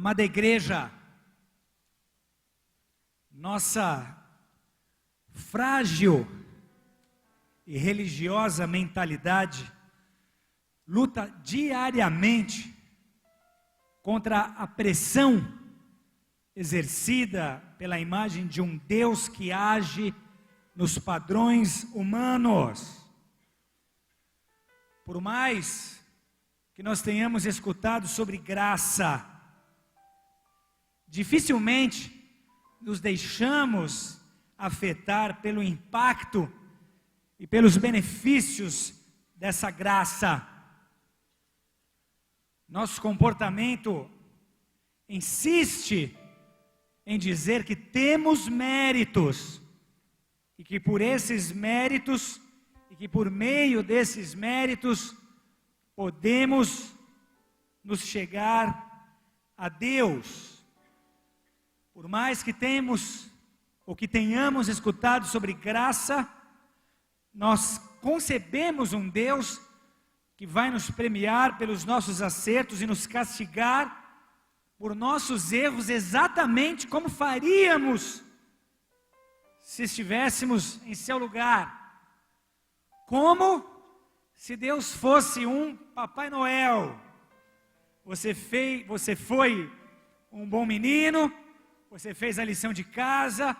Amada igreja, nossa frágil e religiosa mentalidade luta diariamente contra a pressão exercida pela imagem de um Deus que age nos padrões humanos. Por mais que nós tenhamos escutado sobre graça, dificilmente nos deixamos afetar pelo impacto e pelos benefícios dessa graça. Nosso comportamento insiste em dizer que temos méritos e que por esses méritos e que por meio desses méritos podemos nos chegar a Deus. Por mais que tenhamos escutado sobre graça, nós concebemos um Deus que vai nos premiar pelos nossos acertos e nos castigar por nossos erros, exatamente como faríamos se estivéssemos em seu lugar. Como se Deus fosse um Papai Noel. Você foi um bom menino, você fez a lição de casa,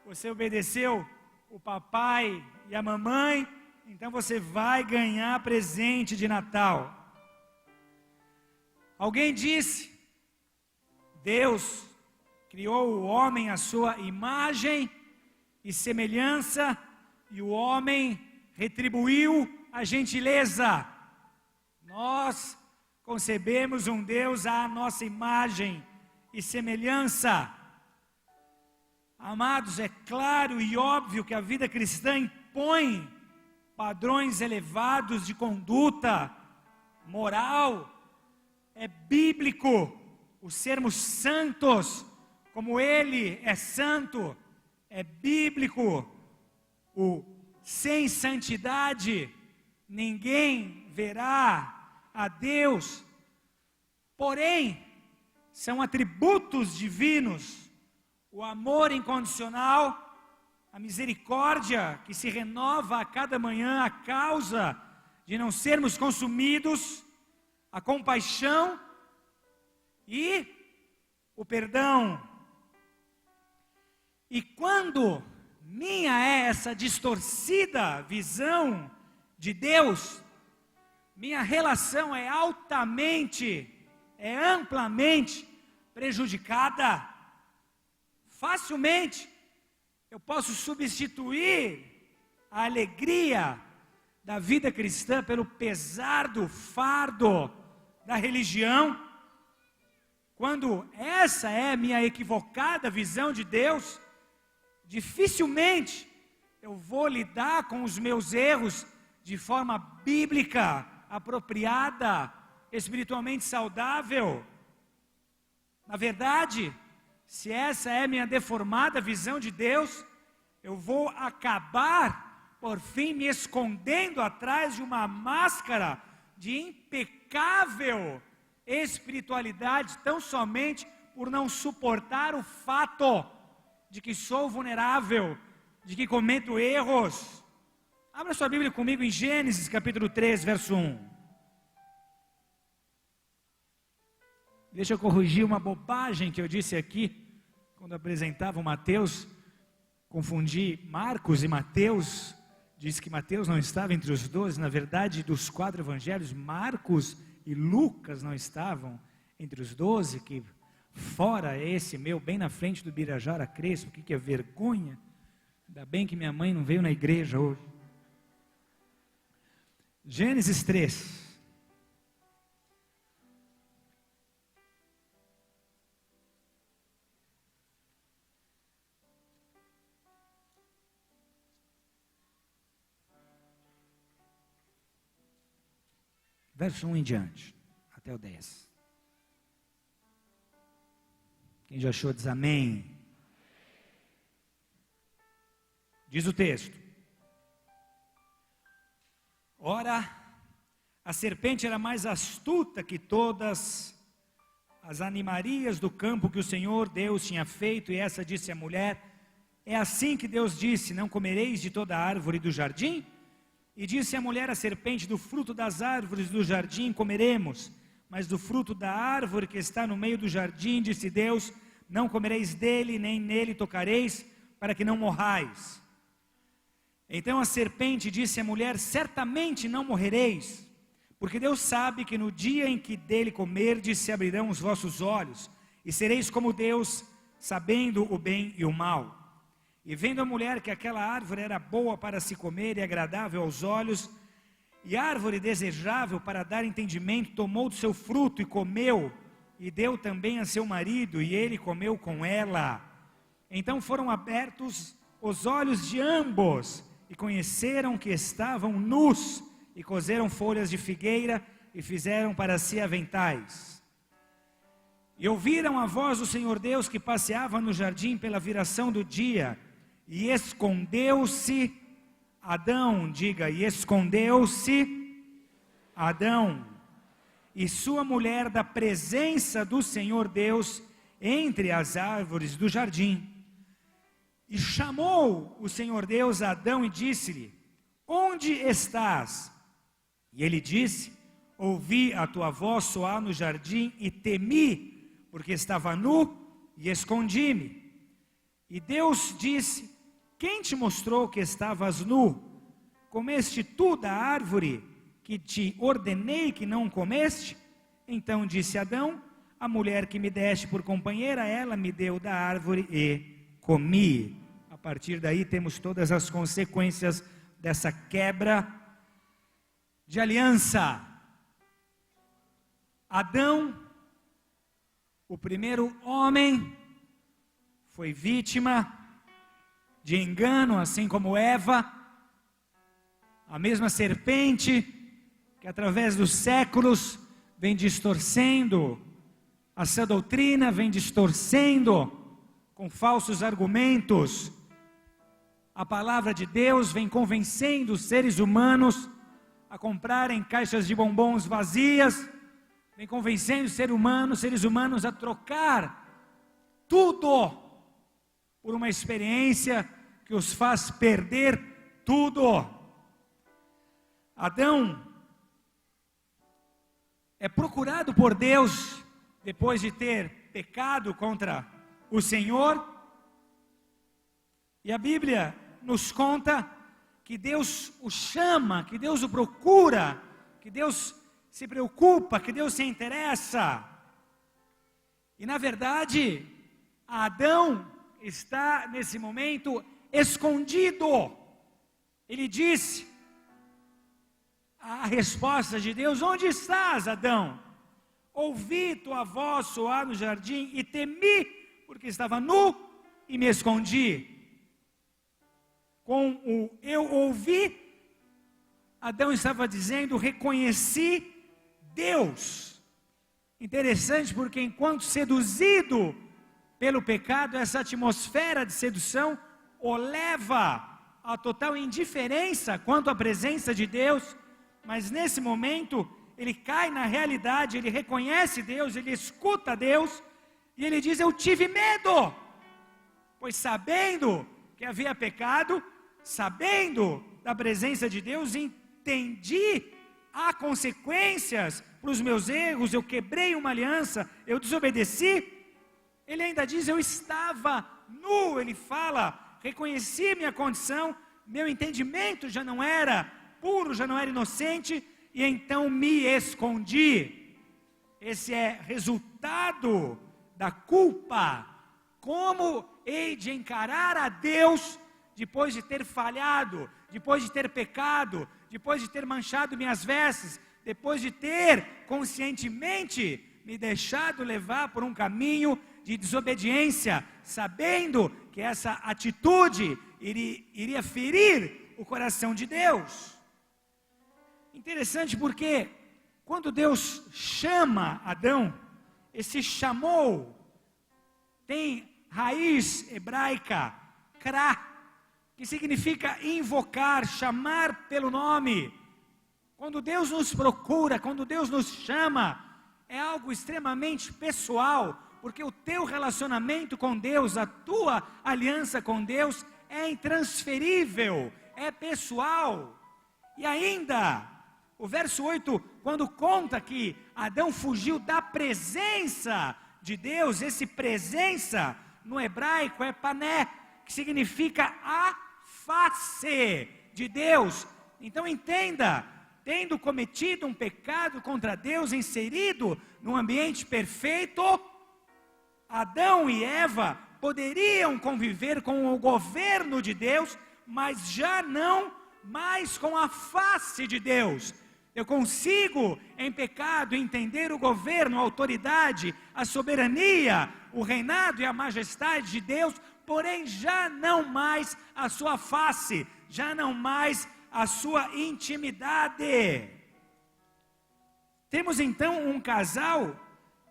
você obedeceu o papai e a mamãe, então você vai ganhar presente de Natal. Alguém disse: Deus criou o homem à sua imagem e semelhança, e o homem retribuiu a gentileza. Nós concebemos um Deus à nossa imagem e semelhança. Amados, é claro e óbvio que a vida cristã impõe padrões elevados de conduta moral. É bíblico o sermos santos como Ele é santo. É bíblico o sem santidade ninguém verá a Deus. Porém, são atributos divinos: o amor incondicional, a misericórdia que se renova a cada manhã a causa de não sermos consumidos, a compaixão e o perdão. E quando minha é essa distorcida visão de Deus, minha relação é amplamente prejudicada. Facilmente eu posso substituir a alegria da vida cristã pelo pesar do fardo da religião. Quando essa é a minha equivocada visão de Deus, dificilmente eu vou lidar com os meus erros de forma bíblica, apropriada, espiritualmente saudável. Na verdade, se essa é minha deformada visão de Deus, eu vou acabar, por fim, me escondendo atrás de uma máscara de impecável espiritualidade, tão somente por não suportar o fato de que sou vulnerável, de que cometo erros. Abra sua Bíblia comigo em Gênesis capítulo 3, verso 1. Deixa eu corrigir uma bobagem que eu disse aqui, quando apresentava o Mateus. Confundi Marcos e Mateus, disse que Mateus não estava entre os 12, na verdade, dos 4 evangelhos, Marcos e Lucas não estavam entre os 12, que fora esse meu, bem na frente do Birajara Crespo, que é vergonha, ainda bem que minha mãe não veio na igreja hoje. Gênesis 3. Verso 1 em diante, até o 10. Quem já achou diz amém. Diz o texto: ora, a serpente era mais astuta que todas as animarias do campo que o Senhor Deus tinha feito, e essa disse à mulher: é assim que Deus disse, não comereis de toda árvore do jardim? E disse a mulher à serpente: do fruto das árvores do jardim comeremos, mas do fruto da árvore que está no meio do jardim, disse Deus, não comereis dele, nem nele tocareis, para que não morrais. Então a serpente disse à mulher: certamente não morrereis, porque Deus sabe que no dia em que dele comerdes, se abrirão os vossos olhos, e sereis como Deus, sabendo o bem e o mal. E vendo a mulher que aquela árvore era boa para se comer e agradável aos olhos, e árvore desejável para dar entendimento, tomou do seu fruto e comeu, e deu também a seu marido, e ele comeu com ela. Então foram abertos os olhos de ambos, e conheceram que estavam nus, e coseram folhas de figueira, e fizeram para si aventais. E ouviram a voz do Senhor Deus que passeava no jardim pela viração do dia, e escondeu-se Adão, diga, e escondeu-se Adão e sua mulher da presença do Senhor Deus entre as árvores do jardim. E chamou o Senhor Deus a Adão e disse-lhe: onde estás? E ele disse: ouvi a tua voz soar no jardim e temi, porque estava nu e escondi-me. E Deus disse: quem te mostrou que estavas nu? Comeste tu da árvore que te ordenei que não comeste? Então disse Adão: a mulher que me deste por companheira, ela me deu da árvore e comi. A partir daí temos todas as consequências dessa quebra de aliança. Adão, o primeiro homem, foi vítima de engano, assim como Eva, a mesma serpente que através dos séculos vem distorcendo a sã doutrina, vem distorcendo com falsos argumentos a palavra de Deus, vem convencendo os seres humanos a comprarem caixas de bombons vazias, vem convencendo os seres humanos a trocar tudo por uma experiência que os faz perder tudo. Adão é procurado por Deus depois de ter pecado contra o Senhor, e a Bíblia nos conta que Deus o chama, que Deus o procura, que Deus se preocupa, que Deus se interessa. E na verdade, Adão está nesse momento escondido. Ele disse a resposta de Deus: onde estás, Adão? Ouvi tua voz soar no jardim e temi, porque estava nu e me escondi. Com o eu ouvi, Adão estava dizendo: reconheci Deus. Interessante, porque enquanto seduzido pelo pecado, essa atmosfera de sedução o leva a total indiferença quanto à presença de Deus, mas nesse momento ele cai na realidade, ele reconhece Deus, ele escuta Deus, e ele diz: eu tive medo, pois sabendo que havia pecado, sabendo da presença de Deus, entendi há consequências para os meus erros, eu quebrei uma aliança, eu desobedeci. Ele ainda diz: eu estava nu, ele fala, reconheci minha condição, meu entendimento já não era puro, já não era inocente, e então me escondi. Esse é resultado da culpa. Como hei de encarar a Deus depois de ter falhado, depois de ter pecado, depois de ter manchado minhas vestes, depois de ter conscientemente me deixado levar por um caminho de desobediência, sabendo que essa atitude iria ferir o coração de Deus. Interessante, porque quando Deus chama Adão, esse chamou tem raiz hebraica, kra, que significa invocar, chamar pelo nome. Quando Deus nos procura, quando Deus nos chama, é algo extremamente pessoal, porque o teu relacionamento com Deus, a tua aliança com Deus é intransferível, é pessoal. E ainda, o verso 8, quando conta que Adão fugiu da presença de Deus, esse presença no hebraico é pané, que significa a face de Deus. Então entenda, tendo cometido um pecado contra Deus, inserido num ambiente perfeito, Adão e Eva poderiam conviver com o governo de Deus, mas já não mais com a face de Deus. Eu consigo, em pecado, entender o governo, a autoridade, a soberania, o reinado e a majestade de Deus, porém já não mais a sua face, já não mais a sua intimidade. Temos então um casal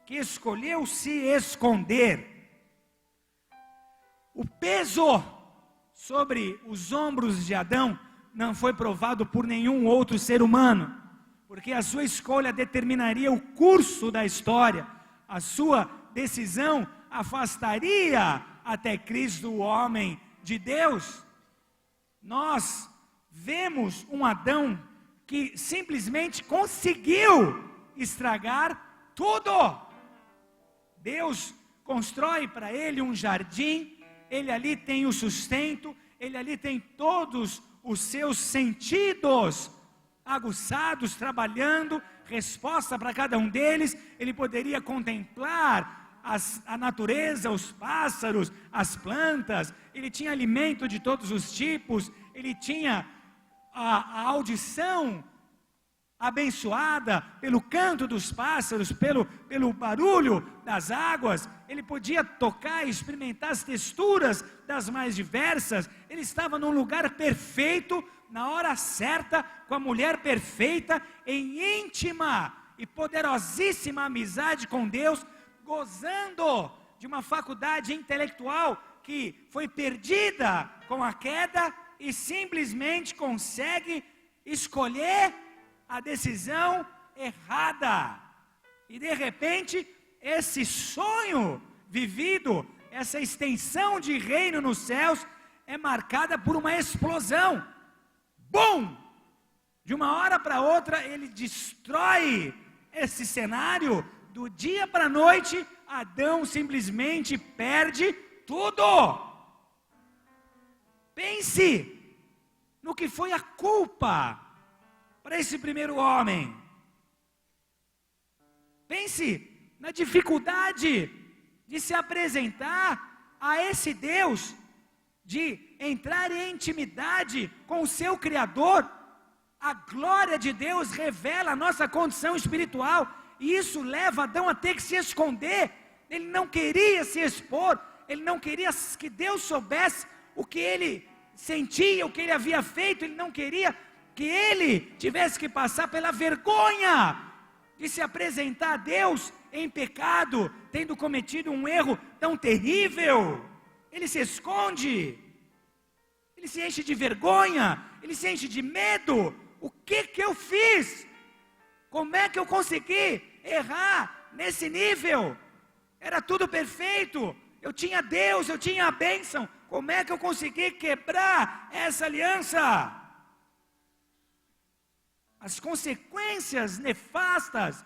que escolheu se esconder. O peso sobre os ombros de Adão não foi provado por nenhum outro ser humano, porque a sua escolha determinaria o curso da história. A sua decisão afastaria até Cristo o homem de Deus. Nós vemos um Adão que simplesmente conseguiu estragar tudo. Deus constrói para ele um jardim, ele ali tem o sustento, ele ali tem todos os seus sentidos aguçados, trabalhando, resposta para cada um deles. Ele poderia contemplar a natureza, os pássaros, as plantas, ele tinha alimento de todos os tipos, ele tinha a audição abençoada pelo canto dos pássaros, pelo barulho das águas, ele podia tocar e experimentar as texturas das mais diversas. Ele estava num lugar perfeito, na hora certa, com a mulher perfeita, em íntima e poderosíssima amizade com Deus, gozando de uma faculdade intelectual que foi perdida com a queda, e simplesmente consegue escolher a decisão errada. E de repente, esse sonho vivido, essa extensão de reino nos céus, é marcada por uma explosão. Bum! De uma hora para outra, ele destrói esse cenário. Do dia para a noite, Adão simplesmente perde tudo. Pense no que foi a culpa para esse primeiro homem. Pense na dificuldade de se apresentar a esse Deus, de entrar em intimidade com o seu Criador. A glória de Deus revela a nossa condição espiritual, e isso leva Adão a ter que se esconder. Ele não queria se expor, ele não queria que Deus soubesse o que ele sentia, o que ele havia feito. Ele não queria que ele tivesse que passar pela vergonha de se apresentar a Deus em pecado, tendo cometido um erro tão terrível. Ele se esconde, ele se enche de vergonha, ele se enche de medo. O que eu fiz? Como é que eu consegui errar nesse nível? Era tudo perfeito, eu tinha Deus, eu tinha a bênção. Como é que eu consegui quebrar essa aliança? As consequências nefastas,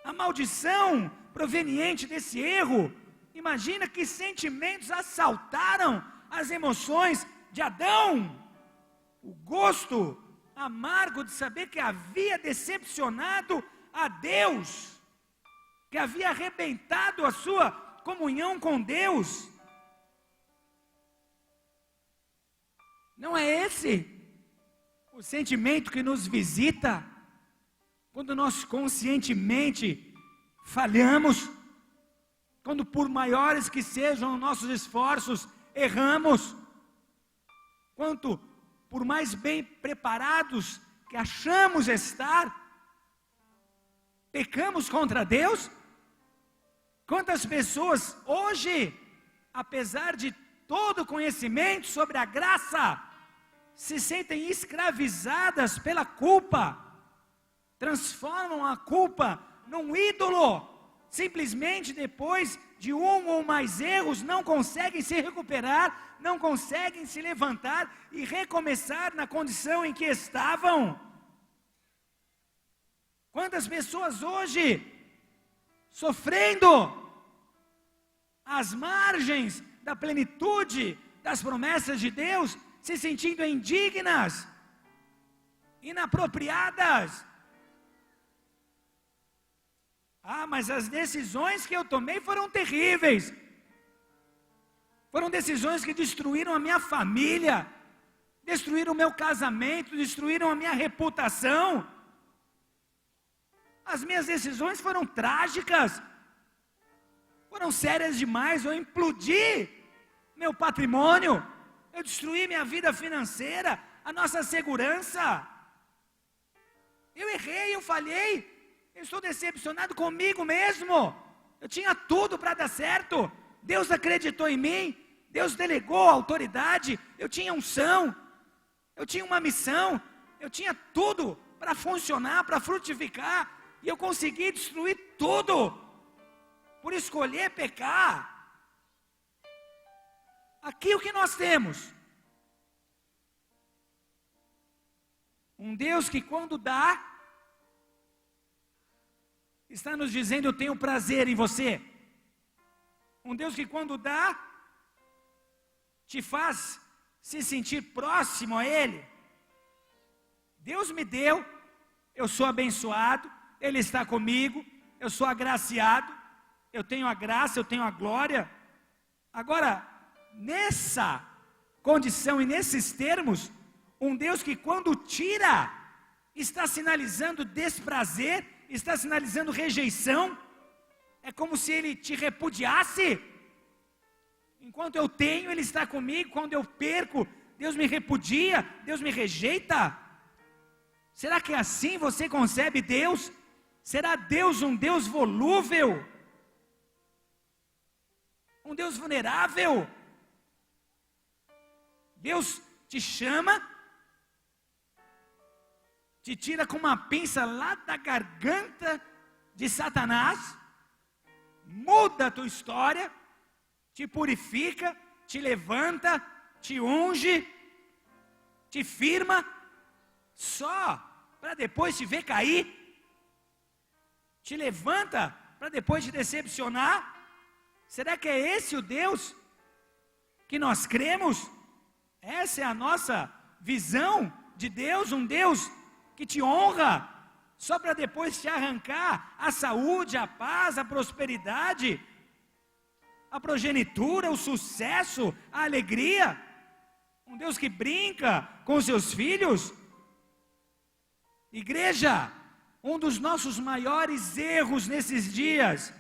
a maldição proveniente desse erro. Imagina que sentimentos assaltaram as emoções de Adão. O gosto amargo de saber que havia decepcionado a Deus, que havia arrebentado a sua comunhão com Deus. Não é esse o sentimento que nos visita quando nós conscientemente falhamos, quando por maiores que sejam os nossos esforços, erramos, quanto por mais bem preparados que achamos estar, pecamos contra Deus? Quantas pessoas hoje, apesar de todo conhecimento sobre a graça, se sentem escravizadas pela culpa, transformam a culpa num ídolo, simplesmente depois de um ou mais erros, não conseguem se recuperar, não conseguem se levantar e recomeçar na condição em que estavam. Quantas pessoas hoje sofrendo às margens da plenitude das promessas de Deus, se sentindo indignas, inapropriadas. Mas as decisões que eu tomei foram terríveis. Foram decisões que destruíram a minha família, destruíram o meu casamento, destruíram a minha reputação. As minhas decisões foram trágicas, foram sérias demais. Eu implodi meu patrimônio, eu destruí minha vida financeira, a nossa segurança. Eu errei, eu falhei, eu estou decepcionado comigo mesmo. Eu tinha tudo para dar certo, Deus acreditou em mim, Deus delegou a autoridade, eu tinha unção, eu tinha uma missão, eu tinha tudo para funcionar, para frutificar, e eu consegui destruir tudo, por escolher pecar. Aqui o que nós temos? Um Deus que quando dá, está nos dizendo: eu tenho prazer em você. Um Deus que quando dá, te faz se sentir próximo a Ele. Deus me deu, eu sou abençoado, Ele está comigo, eu sou agraciado, eu tenho a graça, eu tenho a glória. Agora, nessa condição e nesses termos, um Deus que quando tira, está sinalizando desprazer, está sinalizando rejeição. É como se Ele te repudiasse. Enquanto eu tenho, Ele está comigo. Quando eu perco, Deus me repudia, Deus me rejeita. Será que assim você concebe Deus? Será Deus um Deus volúvel? Um Deus vulnerável? Deus te chama, te tira com uma pinça lá da garganta de Satanás, muda a tua história, te purifica, te levanta, te unge, te firma, só para depois te ver cair, te levanta para depois te decepcionar. Será que é esse o Deus que nós cremos? Essa é a nossa visão de Deus, um Deus que te honra, só para depois te arrancar a saúde, a paz, a prosperidade, a progenitura, o sucesso, a alegria. Um Deus que brinca com seus filhos. Igreja, um dos nossos maiores erros nesses dias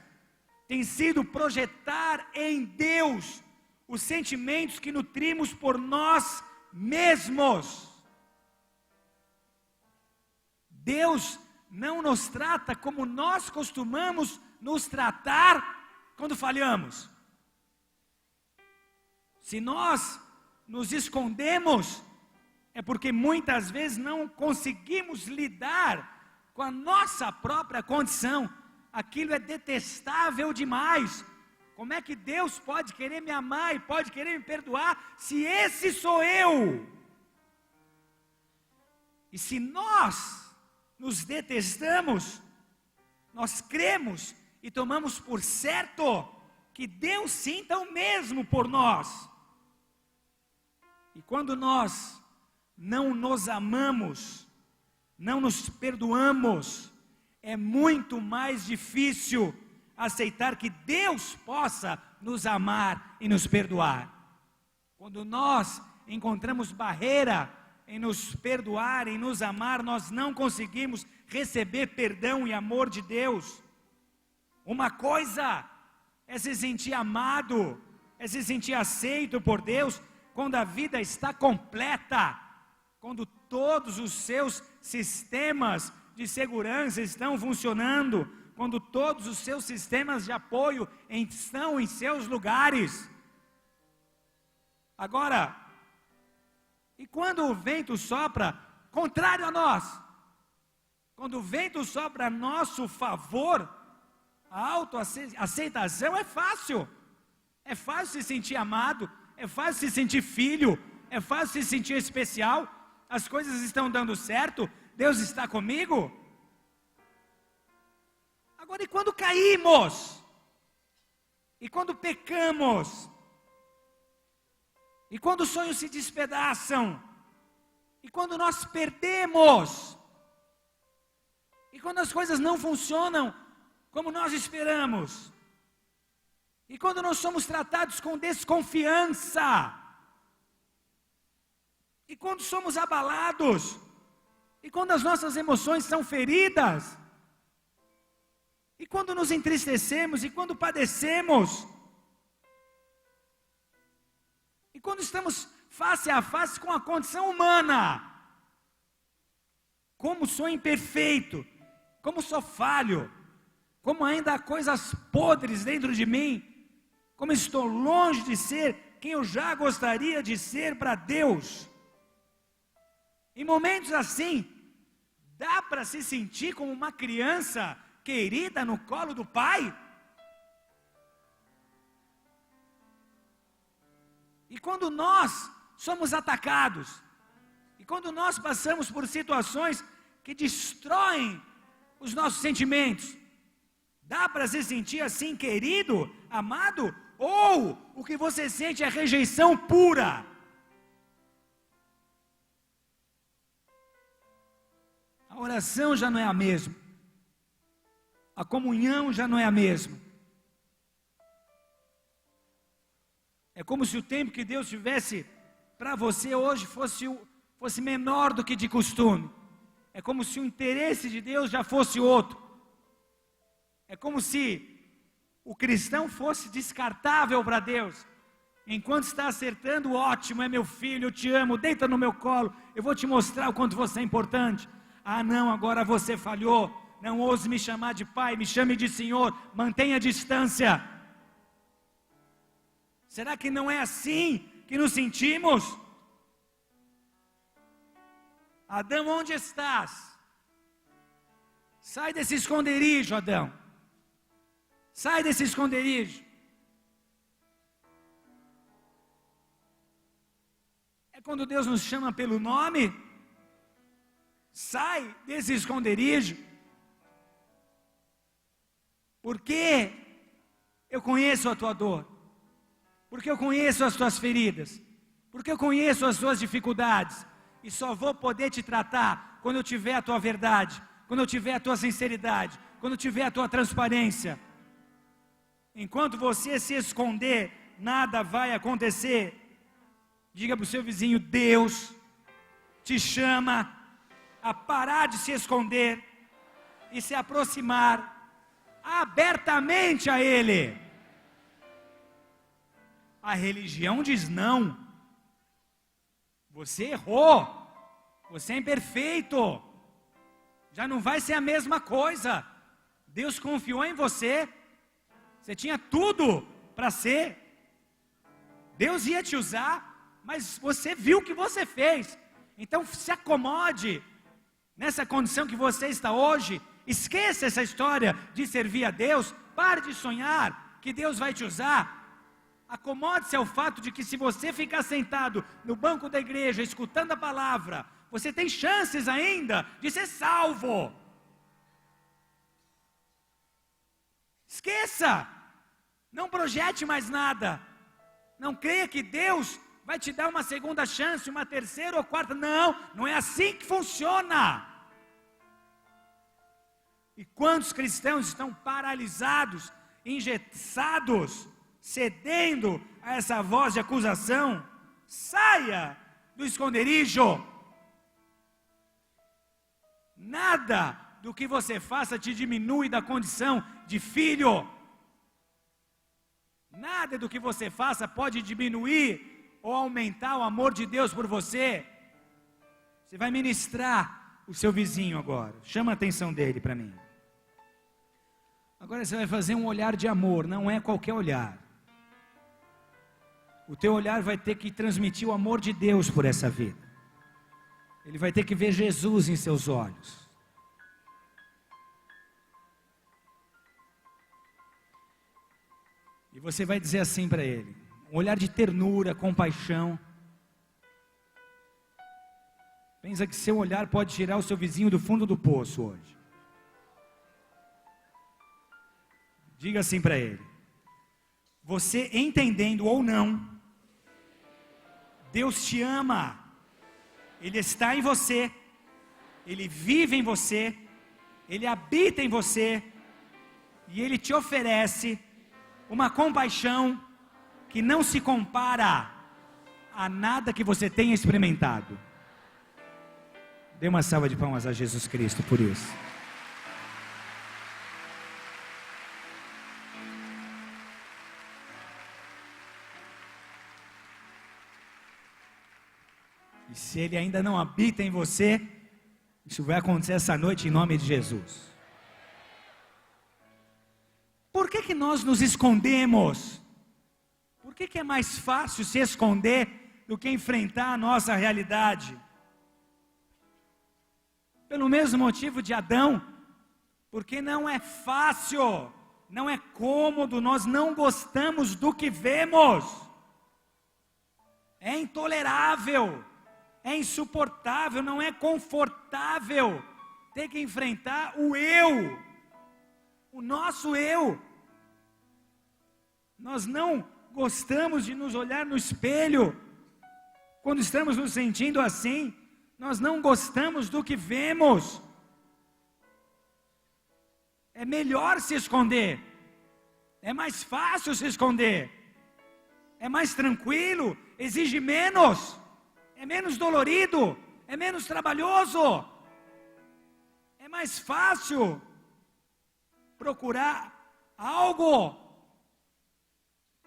tem sido projetar em Deus os sentimentos que nutrimos por nós mesmos. Deus não nos trata como nós costumamos nos tratar quando falhamos. Se nós nos escondemos, é porque muitas vezes não conseguimos lidar com a nossa própria condição. Aquilo é detestável demais. Como é que Deus pode querer me amar e pode querer me perdoar se esse sou eu? E se nós nos detestamos, nós cremos e tomamos por certo que Deus sinta o mesmo por nós. E quando nós não nos amamos, não nos perdoamos, é muito mais difícil aceitar que Deus possa nos amar e nos perdoar. Quando nós encontramos barreira em nos perdoar, em nos amar, nós não conseguimos receber perdão e amor de Deus. Uma coisa é se sentir amado, é se sentir aceito por Deus, quando a vida está completa, quando todos os seus sistemas de segurança estão funcionando, quando todos os seus sistemas de apoio estão em seus lugares. Agora, e quando o vento sopra contrário a nós, quando o vento sopra a nosso favor, A autoaceitação é fácil. É fácil se sentir amado, é fácil se sentir filho, é fácil se sentir especial. As coisas estão dando certo, Deus está comigo. Agora, e quando caímos? E quando pecamos? E quando os sonhos se despedaçam? E quando nós perdemos? E quando as coisas não funcionam como nós esperamos? E quando nós somos tratados com desconfiança? E quando somos abalados? E quando as nossas emoções são feridas? E quando nos entristecemos? E quando padecemos? E quando estamos face a face com a condição humana? Como sou imperfeito, como sou falho, como ainda há coisas podres dentro de mim, como estou longe de ser quem eu já gostaria de ser para Deus. Em momentos assim, dá para se sentir como uma criança querida no colo do pai? E quando nós somos atacados, e quando nós passamos por situações que destroem os nossos sentimentos, dá para se sentir assim, querido, amado? Ou o que você sente é rejeição pura? A oração já não é a mesma, a comunhão já não é a mesma. É como se o tempo que Deus tivesse para você hoje fosse menor do que de costume. É como se o interesse de Deus já fosse outro. É como se o cristão fosse descartável para Deus. Enquanto está acertando, ótimo, é meu filho, eu te amo, deita no meu colo, eu vou te mostrar o quanto você é importante. Ah não, agora você falhou, não ouse me chamar de pai, me chame de senhor, mantenha a distância. Será que não é assim que nos sentimos? Adão, onde estás? Sai desse esconderijo, Adão. Sai desse esconderijo. É quando Deus nos chama pelo nome. Sai desse esconderijo. Porque eu conheço a tua dor. Porque eu conheço as tuas feridas. Porque eu conheço as tuas dificuldades. E só vou poder te tratar quando eu tiver a tua verdade, quando eu tiver a tua sinceridade, quando eu tiver a tua transparência. Enquanto você se esconder, nada vai acontecer. Diga para o seu vizinho: Deus te chama a parar de se esconder e se aproximar abertamente a Ele. A religião diz não. Você errou, você é imperfeito, já não vai ser a mesma coisa. Deus confiou em você, você tinha tudo para ser, Deus ia te usar, mas você viu o que você fez. Então se acomode nessa condição que você está hoje, esqueça essa história de servir a Deus, pare de sonhar que Deus vai te usar. Acomode-se ao fato de que se você ficar sentado no banco da igreja, escutando a palavra, você tem chances ainda de ser salvo. Esqueça, não projete mais nada, não creia que Deus vai te dar uma segunda chance, uma terceira ou quarta, não é assim que funciona. E quantos cristãos estão paralisados, engessados, cedendo a essa voz de acusação? Saia do esconderijo. Nada do que você faça te diminui da condição de filho. Nada do que você faça pode diminuir ou aumentar o amor de Deus por você. Você vai ministrar o seu vizinho agora. Chama a atenção dele para mim. Agora você vai fazer um olhar de amor, não é qualquer olhar. O teu olhar vai ter que transmitir o amor de Deus por essa vida. Ele vai ter que ver Jesus em seus olhos. E você vai dizer assim para ele, um olhar de ternura, compaixão. Pensa que seu olhar pode tirar o seu vizinho do fundo do poço hoje. Diga assim para ele: você entendendo ou não, Deus te ama, Ele está em você, Ele vive em você, Ele habita em você, e Ele te oferece uma compaixão que não se compara a nada que você tenha experimentado. Dê uma salva de palmas a Jesus Cristo por isso. E se Ele ainda não habita em você, isso vai acontecer essa noite em nome de Jesus. Por que nós nos escondemos? Por que é mais fácil se esconder do que enfrentar a nossa realidade? Pelo mesmo motivo de Adão, porque não é fácil, não é cômodo, nós não gostamos do que vemos, é intolerável, é insuportável, não é confortável ter que enfrentar o eu, o nosso eu. Nós não gostamos de nos olhar no espelho, quando estamos nos sentindo assim. Nós não gostamos do que vemos. É melhor se esconder. É mais fácil se esconder. É mais tranquilo, exige menos. É menos dolorido, é menos trabalhoso. É mais fácil procurar algo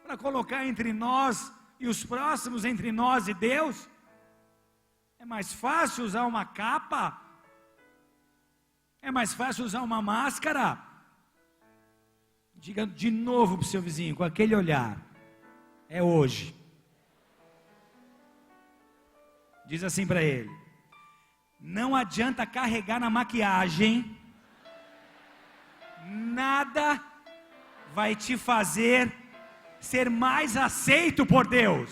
para colocar entre nós e os próximos, entre nós e Deus. É mais fácil usar uma capa, é mais fácil usar uma máscara. Diga de novo para o seu vizinho, com aquele olhar: é hoje. Diz assim para ele: não adianta carregar na maquiagem, nada vai te fazer ser mais aceito por Deus.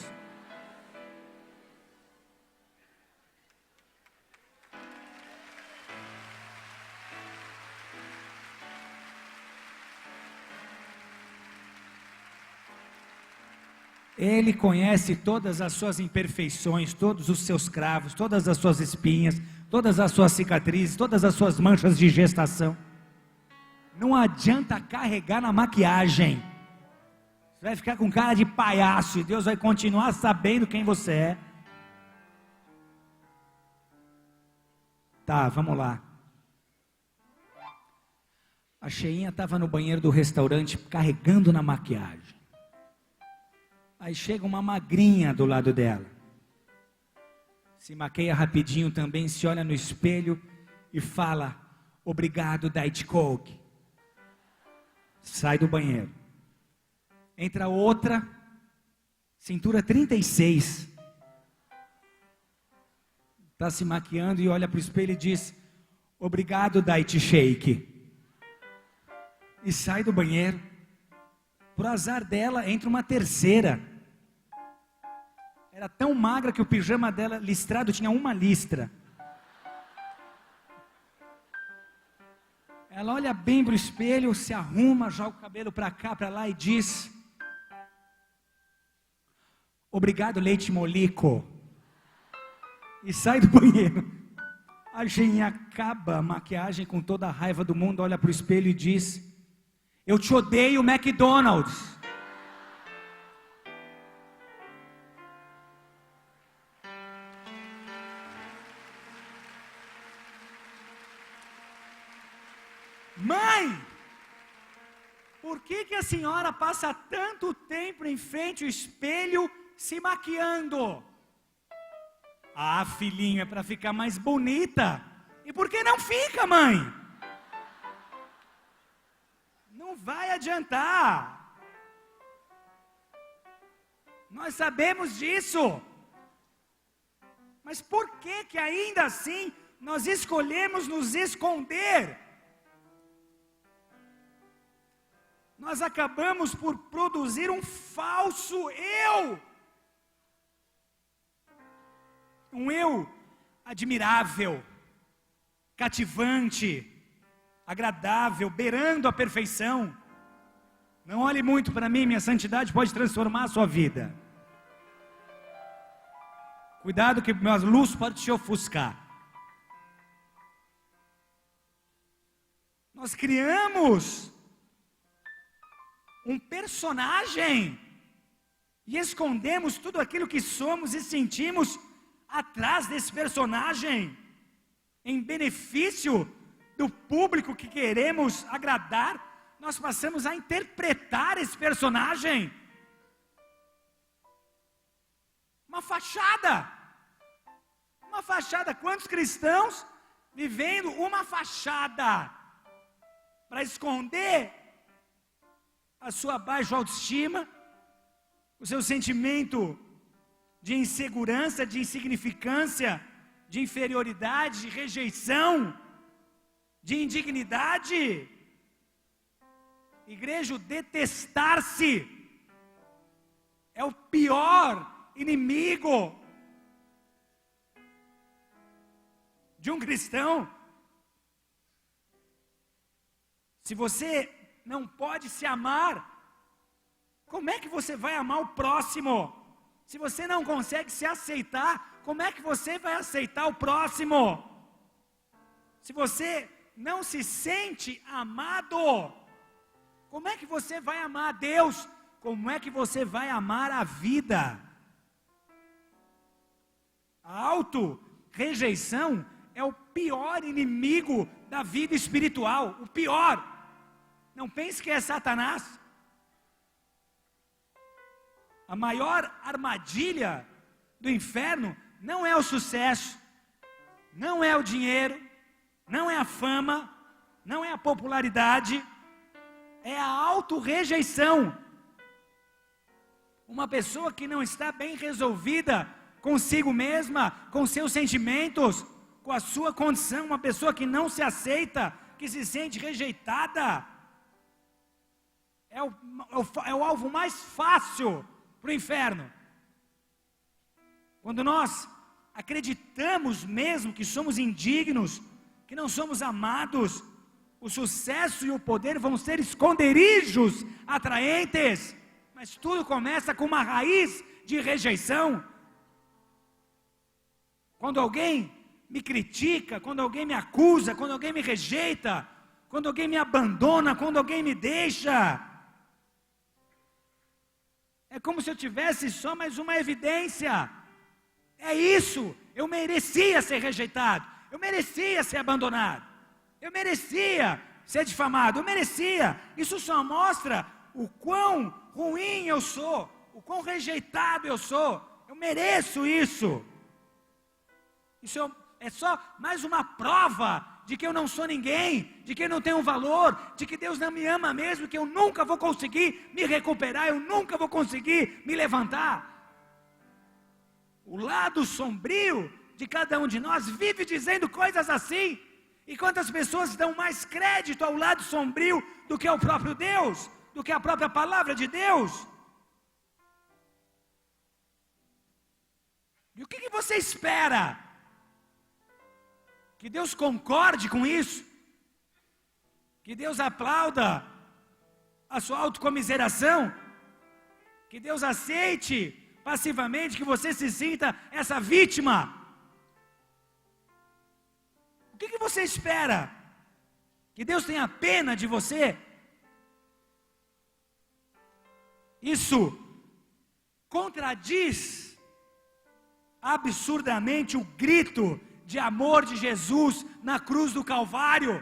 Ele conhece todas as suas imperfeições, todos os seus cravos, todas as suas espinhas, todas as suas cicatrizes, todas as suas manchas de gestação. Não adianta carregar na maquiagem. Você vai ficar com cara de palhaço e Deus vai continuar sabendo quem você é. Tá, vamos lá. A cheinha estava no banheiro do restaurante carregando na maquiagem. Aí chega uma magrinha do lado dela. Se maqueia rapidinho também, se olha no espelho e fala: obrigado, Diet Coke. Sai do banheiro. Entra outra, cintura 36. Está se maquiando e olha para o espelho e diz: obrigado, Diet Shake. E sai do banheiro. Por azar dela, entra uma terceira. Era tão magra que o pijama dela listrado tinha uma listra. Ela olha bem para o espelho, se arruma, joga o cabelo para cá, para lá e diz: obrigado, leite molico. E sai do banheiro. A Geinha acaba a maquiagem com toda a raiva do mundo, olha para o espelho e diz: eu te odeio, McDonald's. Mãe, por que a senhora passa tanto tempo em frente ao espelho se maquiando? Ah, filhinho, é para ficar mais bonita. E por que não fica, mãe? Não vai adiantar. Nós sabemos disso. Mas por que ainda assim nós escolhemos nos esconder? nós acabamos por produzir um falso eu. Um eu admirável, cativante, agradável, beirando a perfeição. Não olhe muito para mim, minha santidade pode transformar a sua vida. Cuidado que minha luz pode te ofuscar. Nós criamos um personagem e escondemos tudo aquilo que somos e sentimos atrás desse personagem, em benefício do público que queremos agradar. Nós passamos a interpretar esse personagem. Uma fachada. Quantos cristãos vivendo uma fachada para esconder a sua baixa autoestima, o seu sentimento de insegurança, de insignificância, de inferioridade, de rejeição, de indignidade. Igreja, detestar-se é o pior inimigo de um cristão. Se você não pode se amar, como é que você vai amar o próximo? Se você não consegue se aceitar, como é que você vai aceitar o próximo? Se você não se sente amado, como é que você vai amar a Deus? Como é que você vai amar a vida? A auto-rejeição é o pior inimigo da vida espiritual, o pior. Não pense que é Satanás. A maior armadilha do inferno não é o sucesso, não é o dinheiro, não é a fama, não é a popularidade, é a auto-rejeição. Uma pessoa que não está bem resolvida consigo mesma, com seus sentimentos, com a sua condição, uma pessoa que não se aceita, que se sente rejeitada, é o alvo mais fácil para o inferno. Quando nós acreditamos mesmo que somos indignos, que não somos amados, o sucesso e o poder vão ser esconderijos atraentes, mas tudo começa com uma raiz de rejeição. Quando alguém me critica, quando alguém me acusa, quando alguém me rejeita, quando alguém me abandona, quando alguém me deixa, é como se eu tivesse só mais uma evidência. É isso, eu merecia ser rejeitado, eu merecia ser abandonado, eu merecia ser difamado, eu merecia. Isso só mostra o quão ruim eu sou, o quão rejeitado eu sou. Eu mereço isso. Isso é só mais uma prova de que eu não sou ninguém, de que eu não tenho valor, de que Deus não me ama mesmo, que eu nunca vou conseguir me recuperar, eu nunca vou conseguir me levantar. O lado sombrio de cada um de nós vive dizendo coisas assim. E quantas pessoas dão mais crédito ao lado sombrio do que ao próprio Deus, do que a própria palavra de Deus? E o que você espera? Que Deus concorde com isso? Que Deus aplauda a sua autocomiseração? Que Deus aceite passivamente que você se sinta essa vítima? O que você espera? Que Deus tenha pena de você? Isso contradiz absurdamente o grito de amor de Jesus na cruz do Calvário.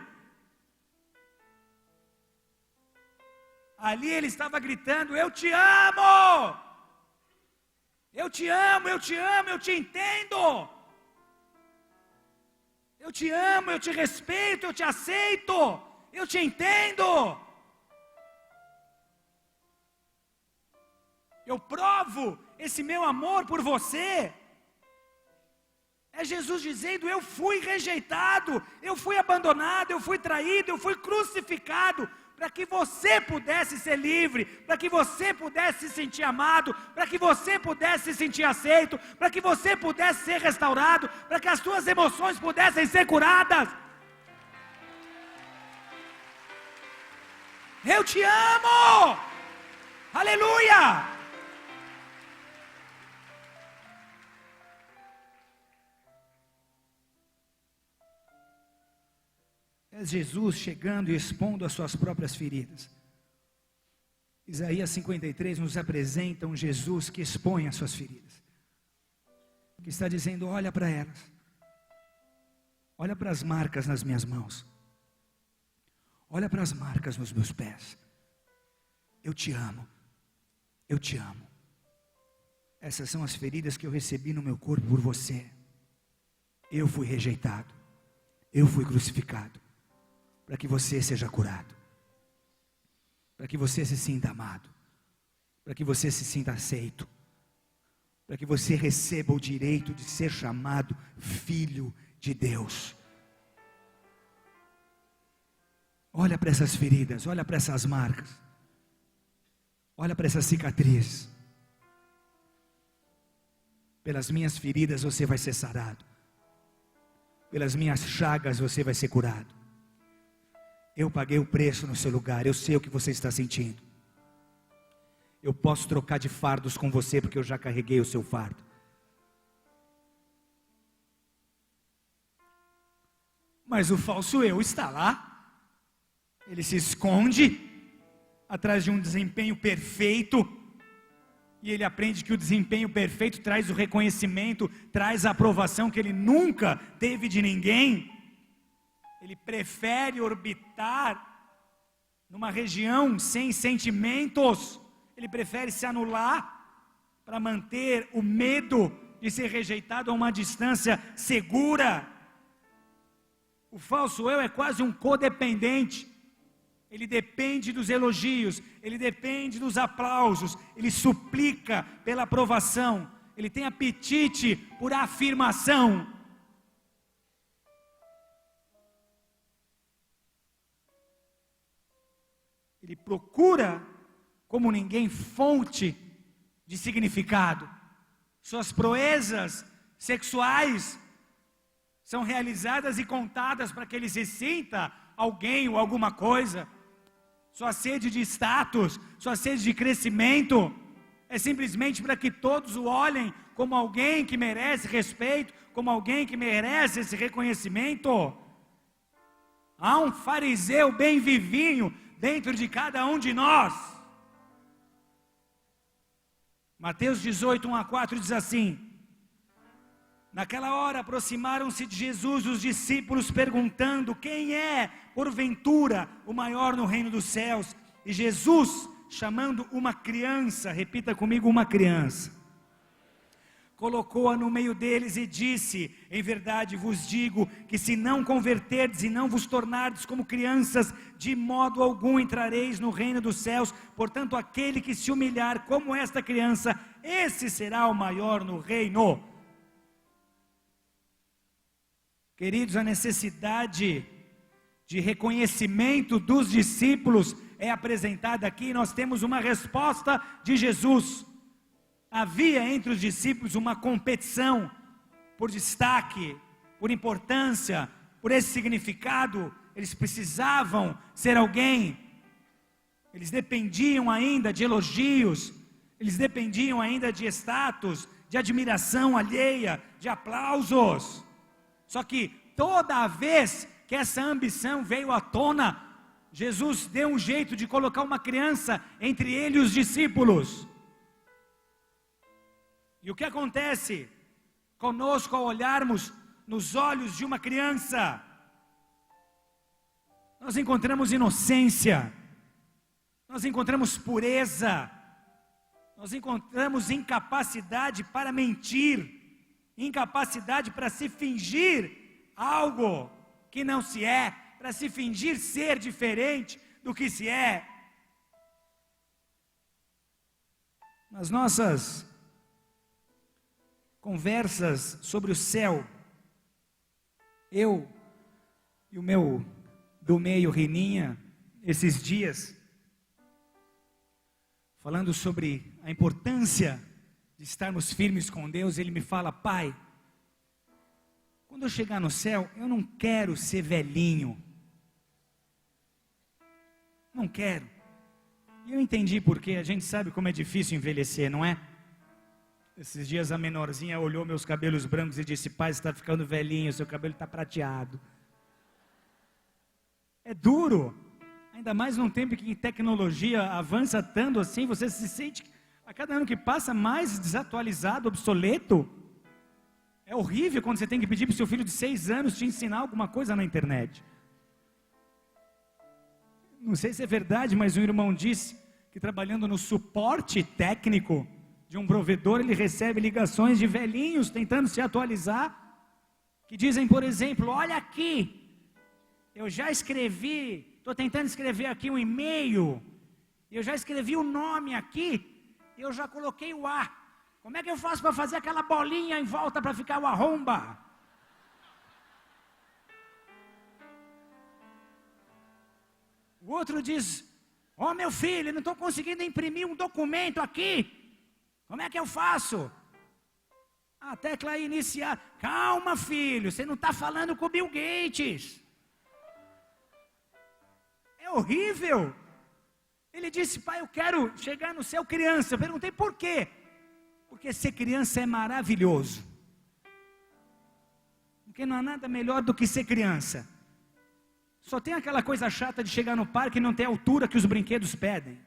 Ali ele estava gritando: eu te amo! Eu te amo, eu te amo, eu te entendo! Eu te amo, eu te respeito, eu te aceito, eu te entendo! Eu provo esse meu amor por você. É Jesus dizendo: eu fui rejeitado, eu fui abandonado, eu fui traído, eu fui crucificado para que você pudesse ser livre, para que você pudesse se sentir amado, para que você pudesse se sentir aceito, para que você pudesse ser restaurado, para que as suas emoções pudessem ser curadas. Eu te amo! Aleluia! É Jesus chegando e expondo as suas próprias feridas. Isaías 53 nos apresenta um Jesus que expõe as suas feridas, que está dizendo: olha para elas, olha para as marcas nas minhas mãos, olha para as marcas nos meus pés. Eu te amo, eu te amo. Essas são as feridas que eu recebi no meu corpo por você. Eu fui rejeitado, eu fui crucificado, para que você seja curado, para que você se sinta amado, para que você se sinta aceito, para que você receba o direito de ser chamado filho de Deus. Olha para essas feridas, olha para essas marcas, olha para essa cicatriz. Pelas minhas feridas você vai ser sarado, pelas minhas chagas você vai ser curado. Eu paguei o preço no seu lugar, eu sei o que você está sentindo. Eu posso trocar de fardos com você, porque eu já carreguei o seu fardo. Mas o falso eu está lá, ele se esconde atrás de um desempenho perfeito, e ele aprende que o desempenho perfeito traz o reconhecimento, traz a aprovação que ele nunca teve de ninguém. Ele prefere orbitar numa região sem sentimentos, ele prefere se anular para manter o medo de ser rejeitado a uma distância segura. O falso eu é quase um codependente, ele depende dos elogios, ele depende dos aplausos, ele suplica pela aprovação, ele tem apetite por afirmação. Ele procura, como ninguém, fonte de significado. Suas proezas sexuais são realizadas e contadas para que ele se sinta alguém ou alguma coisa. Sua sede de status, sua sede de crescimento, é simplesmente para que todos o olhem como alguém que merece respeito, como alguém que merece esse reconhecimento. Há um fariseu bem vivinho dentro de cada um de nós. Mateus 18, 1-4 diz assim: naquela hora aproximaram-se de Jesus os discípulos, perguntando: quem é, porventura, o maior no reino dos céus? E Jesus, chamando uma criança, repita comigo, uma criança, colocou-a no meio deles e disse: em verdade vos digo que se não converterdes e não vos tornardes como crianças, de modo algum entrareis no reino dos céus. Portanto, aquele que se humilhar como esta criança, esse será o maior no reino. Queridos, a necessidade de reconhecimento dos discípulos é apresentada aqui. Nós temos uma resposta de Jesus. Havia entre os discípulos uma competição por destaque, por importância, por esse significado. Eles precisavam ser alguém, eles dependiam ainda de elogios, eles dependiam ainda de status, de admiração alheia, de aplausos. Só que toda vez que essa ambição veio à tona, Jesus deu um jeito de colocar uma criança entre ele e os discípulos. E o que acontece conosco ao olharmos nos olhos de uma criança? Nós encontramos inocência, nós encontramos pureza, nós encontramos incapacidade para mentir, incapacidade para se fingir algo que não se é, para se fingir ser diferente do que se é. Nas nossas conversas sobre o céu, eu e o meu do meio, Rininha, esses dias, falando sobre a importância de estarmos firmes com Deus, ele me fala: pai, quando eu chegar no céu, eu não quero ser velhinho. Não quero. E eu entendi porque a gente sabe como é difícil envelhecer, não é? Esses dias a menorzinha olhou meus cabelos brancos e disse: pai, você está ficando velhinho, seu cabelo está prateado. É duro, ainda mais num tempo que tecnologia avança tanto assim, você se sente, a cada ano que passa, mais desatualizado, obsoleto. É horrível quando você tem que pedir para o seu filho de 6 anos te ensinar alguma coisa na internet. Não sei se é verdade, mas um irmão disse que trabalhando no suporte técnico de um provedor, ele recebe ligações de velhinhos tentando se atualizar, que dizem, por exemplo: olha aqui, eu já escrevi, estou tentando escrever aqui um e-mail, eu já escrevi o nome aqui, eu já coloquei o A. Como é que eu faço para fazer aquela bolinha em volta para ficar o arromba? O outro diz: ó, meu filho, não estou conseguindo imprimir um documento aqui. Como é que eu faço? A tecla iniciar. Calma, filho, você não está falando com o Bill Gates. É horrível. Ele disse: pai, eu quero chegar no céu criança. Eu perguntei por quê? Porque ser criança é maravilhoso. Porque não há nada melhor do que ser criança. Só tem aquela coisa chata de chegar no parque e não ter a altura que os brinquedos pedem.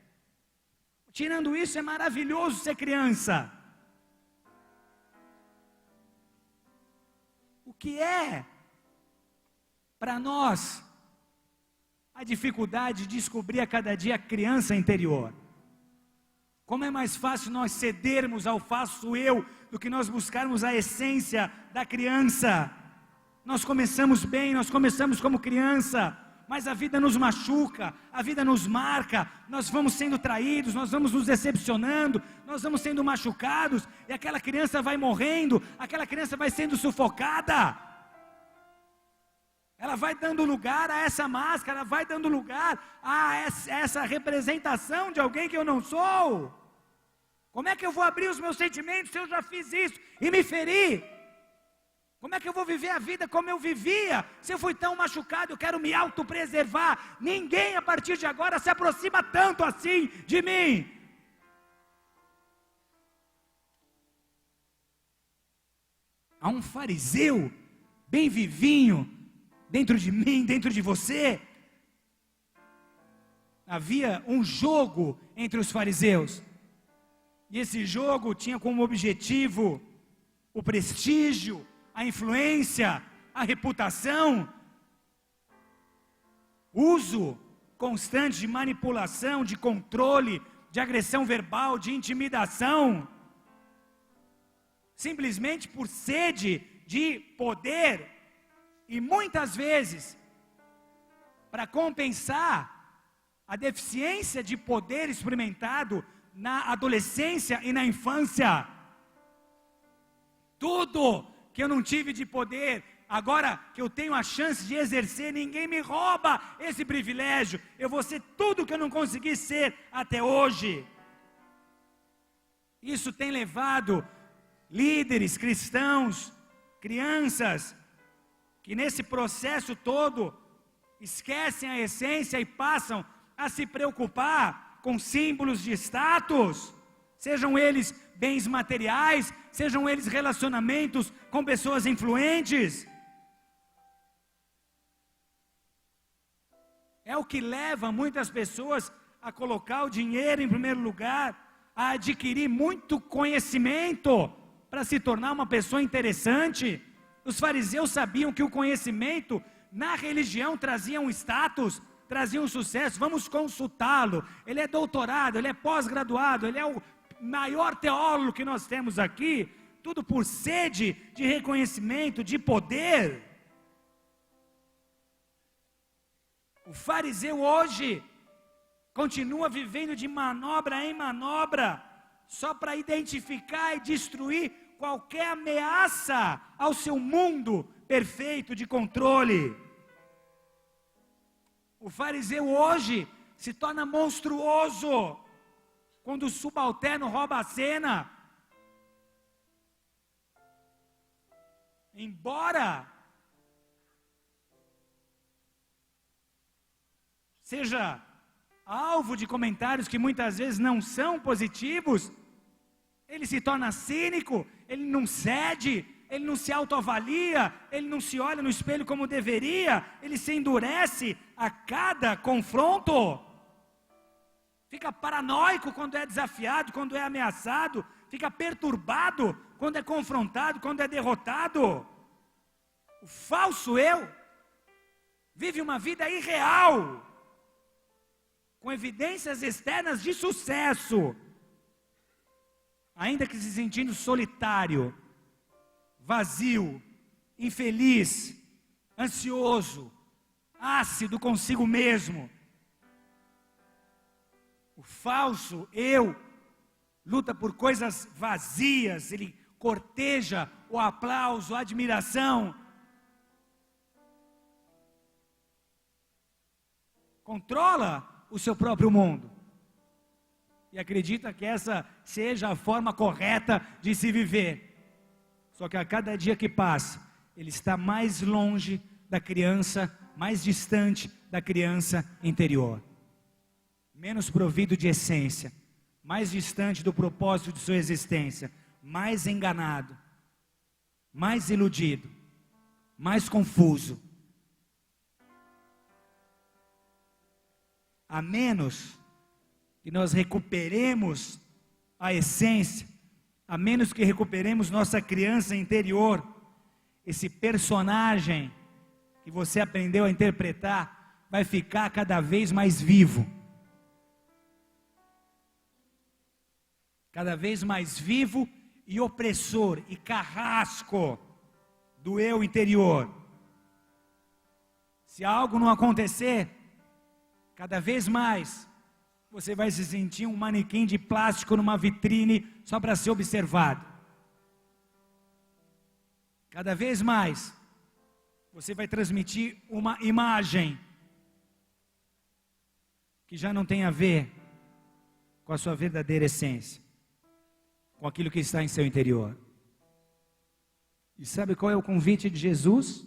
Tirando isso, é maravilhoso ser criança. O que é, para nós, a dificuldade de descobrir a cada dia a criança interior? Como é mais fácil nós cedermos ao faço eu, do que nós buscarmos a essência da criança. Nós começamos bem, nós começamos como criança, mas a vida nos machuca, a vida nos marca, nós vamos sendo traídos, nós vamos nos decepcionando, nós vamos sendo machucados, e aquela criança vai morrendo, aquela criança vai sendo sufocada. Ela vai dando lugar a essa máscara, ela vai dando lugar a essa representação de alguém que eu não sou. Como é que eu vou abrir os meus sentimentos se eu já fiz isso e me feri? Como é que eu vou viver a vida como eu vivia? Se eu fui tão machucado, eu quero me autopreservar. Ninguém a partir de agora se aproxima tanto assim de mim. Há um fariseu bem vivinho dentro de mim, dentro de você. Havia um jogo entre os fariseus. E esse jogo tinha como objetivo o prestígio, a influência, a reputação, uso constante de manipulação, de controle, de agressão verbal, de intimidação, simplesmente por sede de poder, e muitas vezes, para compensar a deficiência de poder experimentado na adolescência e na infância. Tudo que eu não tive de poder, agora que eu tenho a chance de exercer, ninguém me rouba esse privilégio. Eu vou ser tudo que eu não consegui ser até hoje. Isso tem levado líderes cristãos, crianças, que nesse processo todo esquecem a essência e passam a se preocupar com símbolos de status, sejam eles bens materiais, sejam eles relacionamentos com pessoas influentes. É o que leva muitas pessoas a colocar o dinheiro em primeiro lugar, a adquirir muito conhecimento para se tornar uma pessoa interessante. Os fariseus sabiam que o conhecimento na religião trazia um status, trazia um sucesso. Vamos consultá-lo, ele é doutorado, ele é pós-graduado, ele é o maior teólogo que nós temos aqui, tudo por sede de reconhecimento, de poder. O fariseu hoje continua vivendo de manobra em manobra, só para identificar e destruir qualquer ameaça ao seu mundo perfeito de controle. O fariseu hoje se torna monstruoso quando o subalterno rouba a cena. Embora seja alvo de comentários que muitas vezes não são positivos, ele se torna cínico, ele não cede, ele não se autoavalia, ele não se olha no espelho como deveria, ele se endurece a cada confronto, fica paranoico quando é desafiado, quando é ameaçado, fica perturbado quando é confrontado, quando é derrotado. O falso eu vive uma vida irreal, com evidências externas de sucesso, ainda que se sentindo solitário, vazio, infeliz, ansioso, ácido consigo mesmo. O falso eu luta por coisas vazias, ele corteja o aplauso, a admiração, controla o seu próprio mundo e acredita que essa seja a forma correta de se viver. Só que a cada dia que passa, ele está mais longe da criança, mais distante da criança interior, menos provido de essência, mais distante do propósito de sua existência, mais enganado, mais iludido, mais confuso. A menos que nós recuperemos a essência, a menos que recuperemos nossa criança interior, esse personagem que você aprendeu a interpretar vai ficar cada vez mais vivo. Cada vez mais vivo e opressor e carrasco do eu interior. Se algo não acontecer, cada vez mais você vai se sentir um manequim de plástico numa vitrine só para ser observado. Cada vez mais você vai transmitir uma imagem que já não tem a ver com a sua verdadeira essência, com aquilo que está em seu interior. E sabe qual é o convite de Jesus?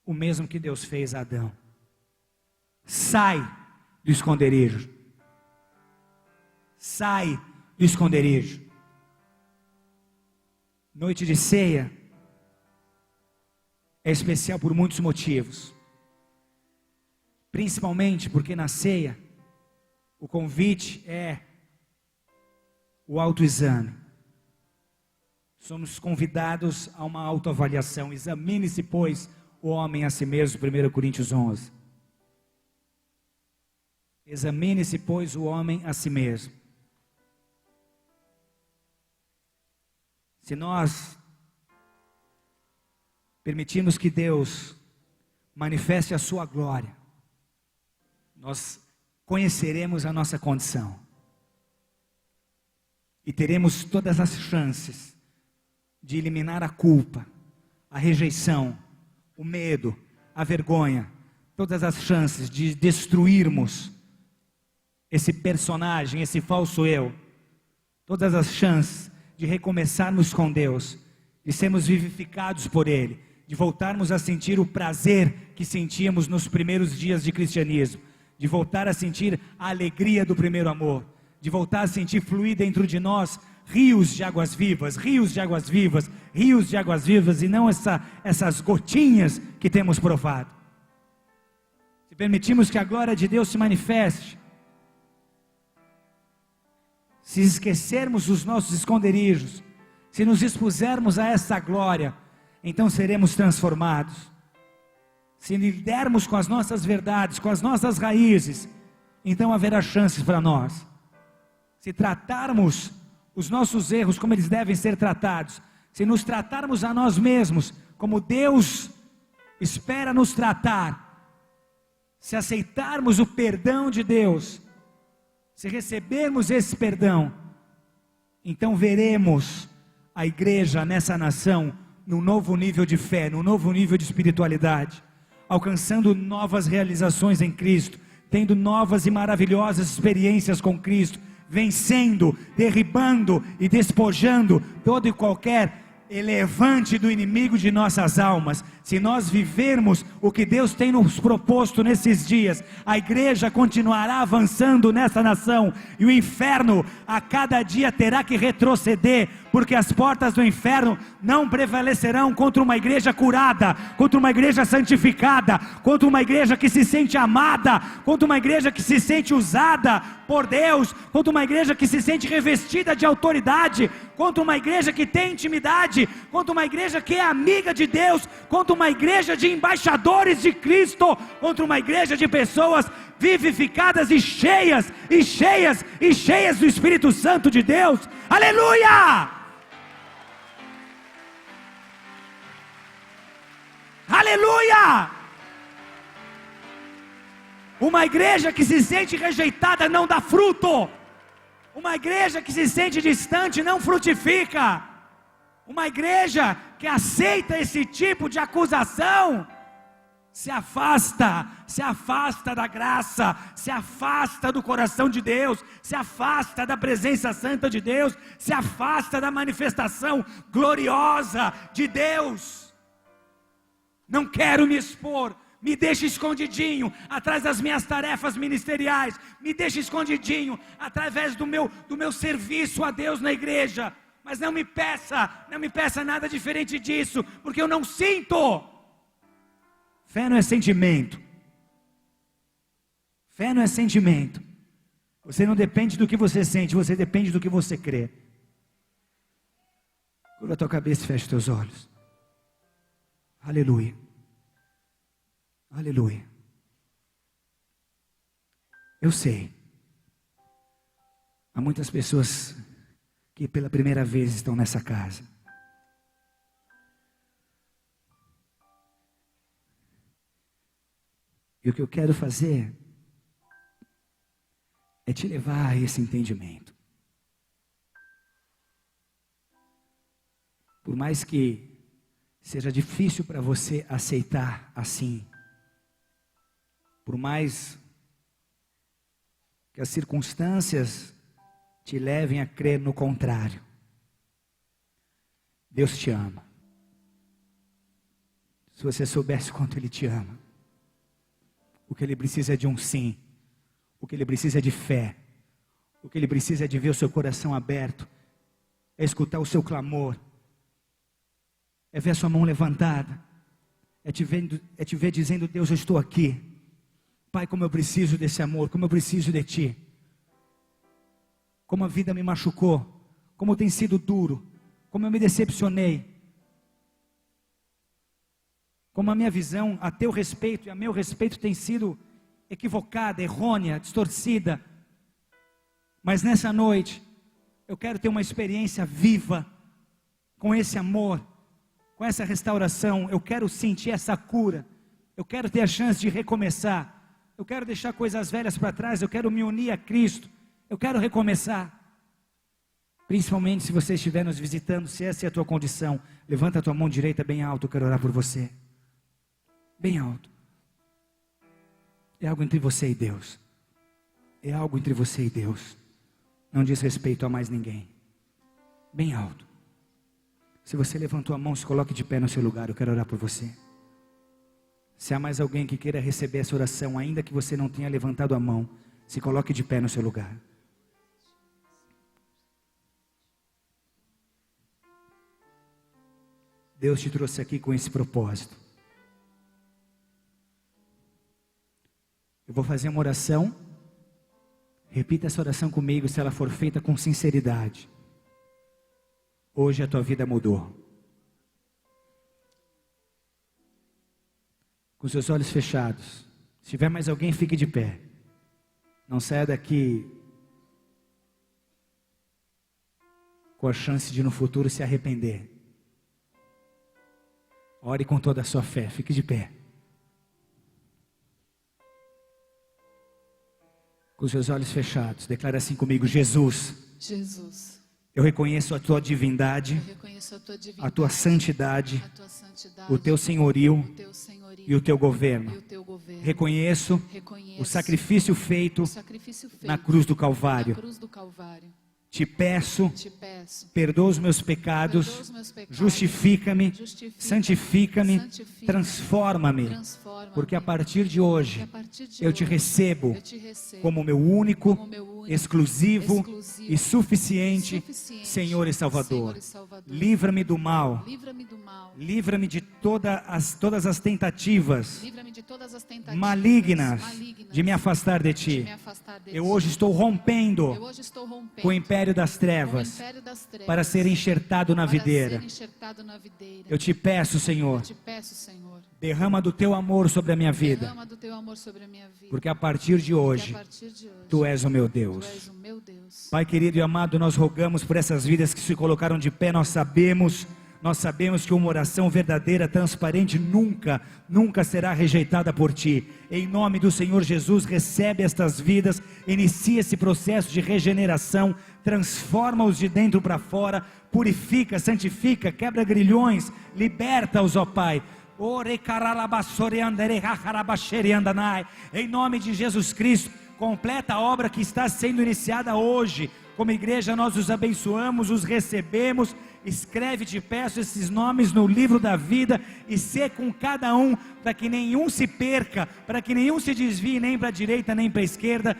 O mesmo que Deus fez a Adão. Sai do esconderijo. Sai do esconderijo. Noite de ceia é especial por muitos motivos. Principalmente porque na ceia o convite é o autoexame. Somos convidados a uma autoavaliação. Examine-se, pois, o homem a si mesmo, 1 Coríntios 11. Examine-se, pois, o homem a si mesmo. Se nós permitirmos que Deus manifeste a sua glória, nós conheceremos a nossa condição e teremos todas as chances de eliminar a culpa, a rejeição, o medo, a vergonha, todas as chances de destruirmos esse personagem, esse falso eu, todas as chances de recomeçarmos com Deus, de sermos vivificados por Ele, de voltarmos a sentir o prazer que sentíamos nos primeiros dias de cristianismo, de voltar a sentir a alegria do primeiro amor, de voltar a sentir fluir dentro de nós rios de águas vivas, rios de águas vivas, rios de águas vivas, e não essas gotinhas que temos provado. Se permitirmos que a glória de Deus se manifeste, se esquecermos os nossos esconderijos, se nos expusermos a essa glória, então seremos transformados. Se lidarmos com as nossas verdades, com as nossas raízes, então haverá chances para nós. Se tratarmos os nossos erros como eles devem ser tratados, se nos tratarmos a nós mesmos como Deus espera nos tratar, se aceitarmos o perdão de Deus, se recebermos esse perdão, então veremos a igreja nessa nação num novo nível de fé, num novo nível de espiritualidade, alcançando novas realizações em Cristo, tendo novas e maravilhosas experiências com Cristo, vencendo, derribando e despojando todo e qualquer elevante do inimigo de nossas almas. Se nós vivermos o que Deus tem nos proposto nesses dias, a igreja continuará avançando nessa nação, e o inferno a cada dia terá que retroceder, porque as portas do inferno não prevalecerão contra uma igreja curada, contra uma igreja santificada, contra uma igreja que se sente amada, contra uma igreja que se sente usada por Deus, contra uma igreja que se sente revestida de autoridade, contra uma igreja que tem intimidade, contra uma igreja que é amiga de Deus, contra uma igreja de embaixadores de Cristo, contra uma igreja de pessoas vivificadas e cheias, e cheias, e cheias do Espírito Santo de Deus. Aleluia! Aleluia! Uma igreja que se sente rejeitada não dá fruto. Uma igreja que se sente distante não frutifica. Uma igreja que aceita esse tipo de acusação se afasta da graça, se afasta do coração de Deus, se afasta da presença santa de Deus, se afasta da manifestação gloriosa de Deus. Não quero me expor, me deixa escondidinho atrás das minhas tarefas ministeriais, me deixa escondidinho através do meu serviço a Deus na igreja, mas não me peça nada diferente disso, porque eu não sinto. Fé não é sentimento. Fé não é sentimento. Você não depende do que você sente, você depende do que você crê. Curva a tua cabeça e fecha os teus olhos. Aleluia. Aleluia. Eu sei. Há muitas pessoas que pela primeira vez estão nessa casa. E o que eu quero fazer é te levar a esse entendimento. Por mais que seja difícil para você aceitar assim, por mais que as circunstâncias te levem a crer no contrário, Deus te ama. Se você soubesse quanto Ele te ama, o que Ele precisa é de um sim, o que Ele precisa é de fé, o que Ele precisa é de ver o seu coração aberto, é escutar o seu clamor, é ver a sua mão levantada, é te ver dizendo: Deus, eu estou aqui, Pai, como eu preciso desse amor, como eu preciso de Ti, como a vida me machucou, como tem sido duro, como eu me decepcionei, como a minha visão a Teu respeito e a meu respeito tem sido equivocada, errônea, distorcida. Mas nessa noite, eu quero ter uma experiência viva com esse amor, com essa restauração. Eu quero sentir essa cura, eu quero ter a chance de recomeçar, eu quero deixar coisas velhas para trás, eu quero me unir a Cristo, eu quero recomeçar. Principalmente se você estiver nos visitando, se essa é a tua condição, levanta a tua mão direita bem alto, eu quero orar por você. Bem alto. É algo entre você e Deus. É algo entre você e Deus. Não diz respeito a mais ninguém. Bem alto. Se você levantou a mão, se coloque de pé no seu lugar, eu quero orar por você. Se há mais alguém que queira receber essa oração, ainda que você não tenha levantado a mão, se coloque de pé no seu lugar. Deus te trouxe aqui com esse propósito. Eu vou fazer uma oração. Repita essa oração comigo, se ela for feita com sinceridade. Hoje a tua vida mudou. Com seus olhos fechados. Se tiver mais alguém, fique de pé. Não saia daqui com a chance de no futuro se arrepender. Ore com toda a sua fé, fique de pé. Com seus olhos fechados, declara assim comigo: Jesus, eu reconheço a tua divindade, a tua santidade, o teu senhorio e o teu governo. Reconheço o sacrifício feito na cruz do Calvário. Te peço, perdoa os meus pecados, justifica-me, santifica-me, transforma-me, porque a partir de hoje eu te recebo como meu único, exclusivo e suficiente Senhor e Salvador. Livra-me do mal, livra-me de todas as tentativas malignas de me afastar de Ti. Eu hoje estou rompendo com o império das trevas para ser enxertado na videira. Eu te peço, Senhor, derrama do Teu amor sobre a minha vida, porque a partir de hoje Tu és o meu Deus. Pai querido e amado, nós rogamos por essas vidas que se colocaram de pé. Nós sabemos que uma oração verdadeira, transparente, nunca será rejeitada por Ti. Em nome do Senhor Jesus, recebe estas vidas, inicia esse processo de regeneração, transforma-os de dentro para fora, purifica, santifica, quebra grilhões, liberta-os, ó Pai. Em nome de Jesus Cristo, completa a obra que está sendo iniciada hoje. Como igreja nós os abençoamos, os recebemos. Escreve, te peço, esses nomes no livro da vida e sê com cada um, para que nenhum se perca, para que nenhum se desvie nem para a direita nem para a esquerda.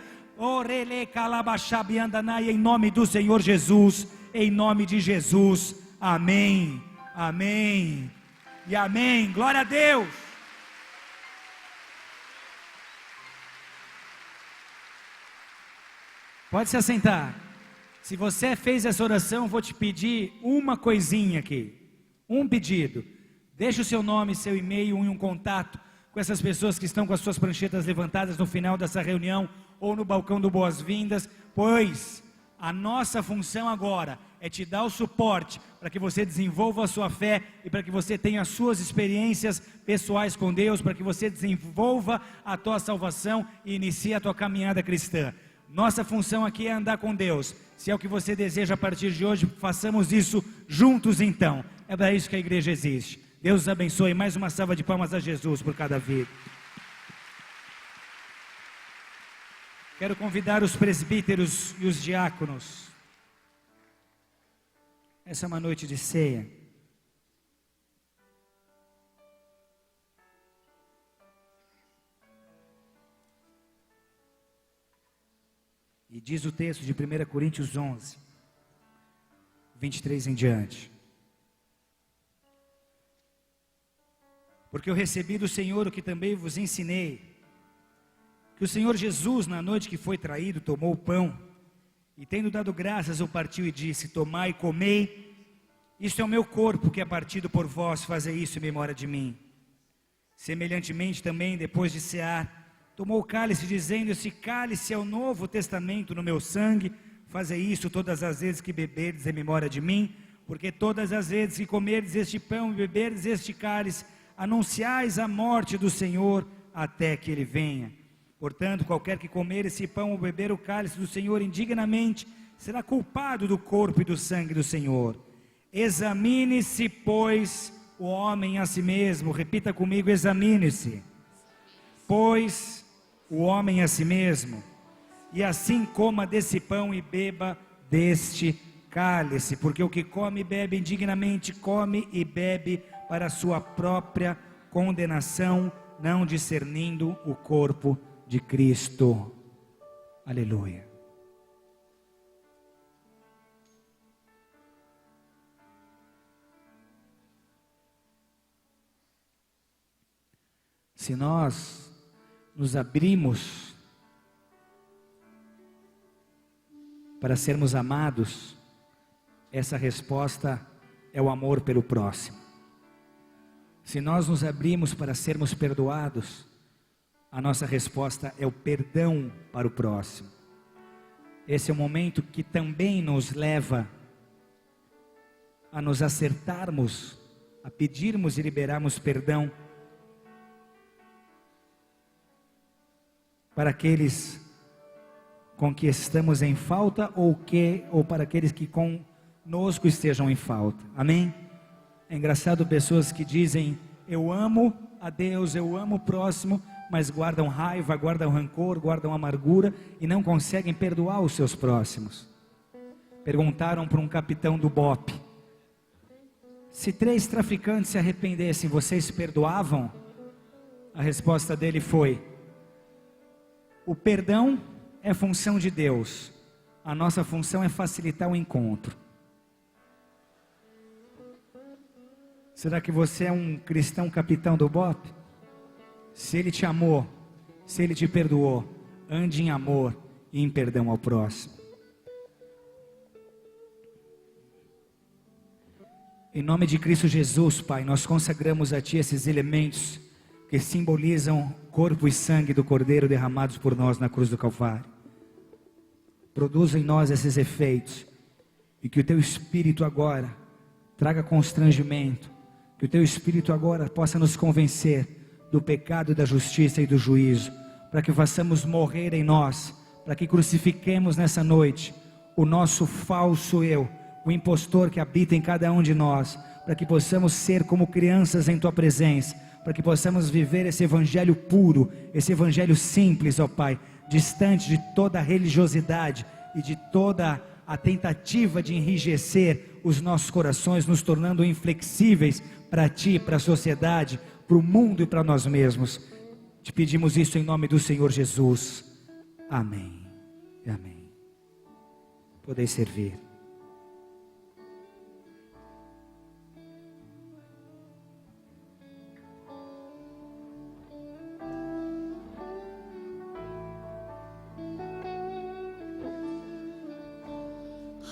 Em nome do Senhor Jesus, em nome de Jesus, amém, amém e amém. Glória a Deus. Pode se assentar. Se você fez essa oração, vou te pedir uma coisinha aqui, um pedido. Deixe o seu nome, seu e-mail e um contato com essas pessoas que estão com as suas pranchetas levantadas no final dessa reunião ou no balcão do Boas-Vindas, pois a nossa função agora é te dar o suporte para que você desenvolva a sua fé e para que você tenha as suas experiências pessoais com Deus, para que você desenvolva a tua salvação e inicie a tua caminhada cristã. Nossa função aqui é andar com Deus. Se é o que você deseja a partir de hoje, façamos isso juntos então. É para isso que a igreja existe. Deus os abençoe. Mais uma salva de palmas a Jesus por cada vida. Quero convidar os presbíteros e os diáconos. Essa é uma noite de ceia. E diz o texto de 1 Coríntios 11, 23 em diante. Porque eu recebi do Senhor o que também vos ensinei, que o Senhor Jesus, na noite que foi traído, tomou o pão, e tendo dado graças, o partiu e disse: tomai e comei, isto é o meu corpo que é partido por vós, fazei isso em memória de mim. Semelhantemente também, depois de cear, tomou o cálice, dizendo: esse cálice é o novo testamento no meu sangue, fazei isso todas as vezes que beberdes em memória de mim, porque todas as vezes que comerdes este pão e beberdes este cálice, anunciais a morte do Senhor até que Ele venha. Portanto, qualquer que comer esse pão ou beber o cálice do Senhor indignamente, será culpado do corpo e do sangue do Senhor. Examine-se, pois, o homem a si mesmo. Repita comigo: examine-se, pois, o homem a si mesmo, e assim coma desse pão e beba deste cálice, porque o que come e bebe indignamente, come e bebe para a sua própria condenação, não discernindo o corpo de Cristo. Aleluia. Se nós nos abrimos para sermos amados, essa resposta é o amor pelo próximo. Se nós nos abrimos para sermos perdoados, a nossa resposta é o perdão para o próximo. Esse é o momento que também nos leva a nos acertarmos, a pedirmos e liberarmos perdão para aqueles com que estamos em falta ou para aqueles que conosco estejam em falta. Amém? É engraçado pessoas que dizem: eu amo, a Deus, eu amo o próximo, mas guardam raiva, guardam rancor, guardam amargura e não conseguem perdoar os seus próximos. Perguntaram para um capitão do BOPE: se 3 traficantes se arrependessem, vocês perdoavam? A resposta dele foi: o perdão é função de Deus, a nossa função é facilitar o encontro. Será que você é um cristão capitão do BOPE? Se Ele te amou, se Ele te perdoou, ande em amor e em perdão ao próximo. Em nome de Cristo Jesus, Pai, nós consagramos a Ti esses elementos que simbolizam corpo e sangue do Cordeiro derramados por nós na cruz do Calvário. Produza em nós esses efeitos, e que o Teu Espírito agora traga constrangimento, que o Teu Espírito agora possa nos convencer do pecado, da justiça e do juízo, para que façamos morrer em nós, para que crucifiquemos nessa noite o nosso falso eu, o impostor que habita em cada um de nós, para que possamos ser como crianças em Tua presença, para que possamos viver esse evangelho puro, esse evangelho simples, ó Pai, distante de toda a religiosidade e de toda a tentativa de enrijecer os nossos corações, nos tornando inflexíveis para Ti, para a sociedade, para o mundo e para nós mesmos. Te pedimos isso em nome do Senhor Jesus. Amém e amém. Podeis servir.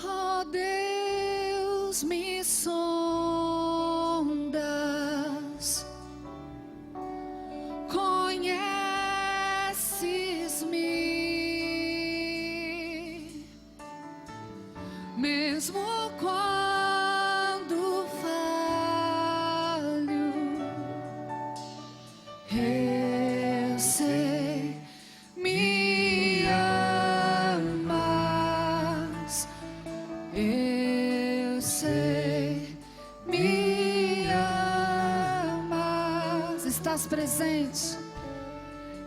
Oh Deus, me sondas, conheces-me, mesmo quando falho, eu sei, me amas, eu sei, me amas. Estás presente,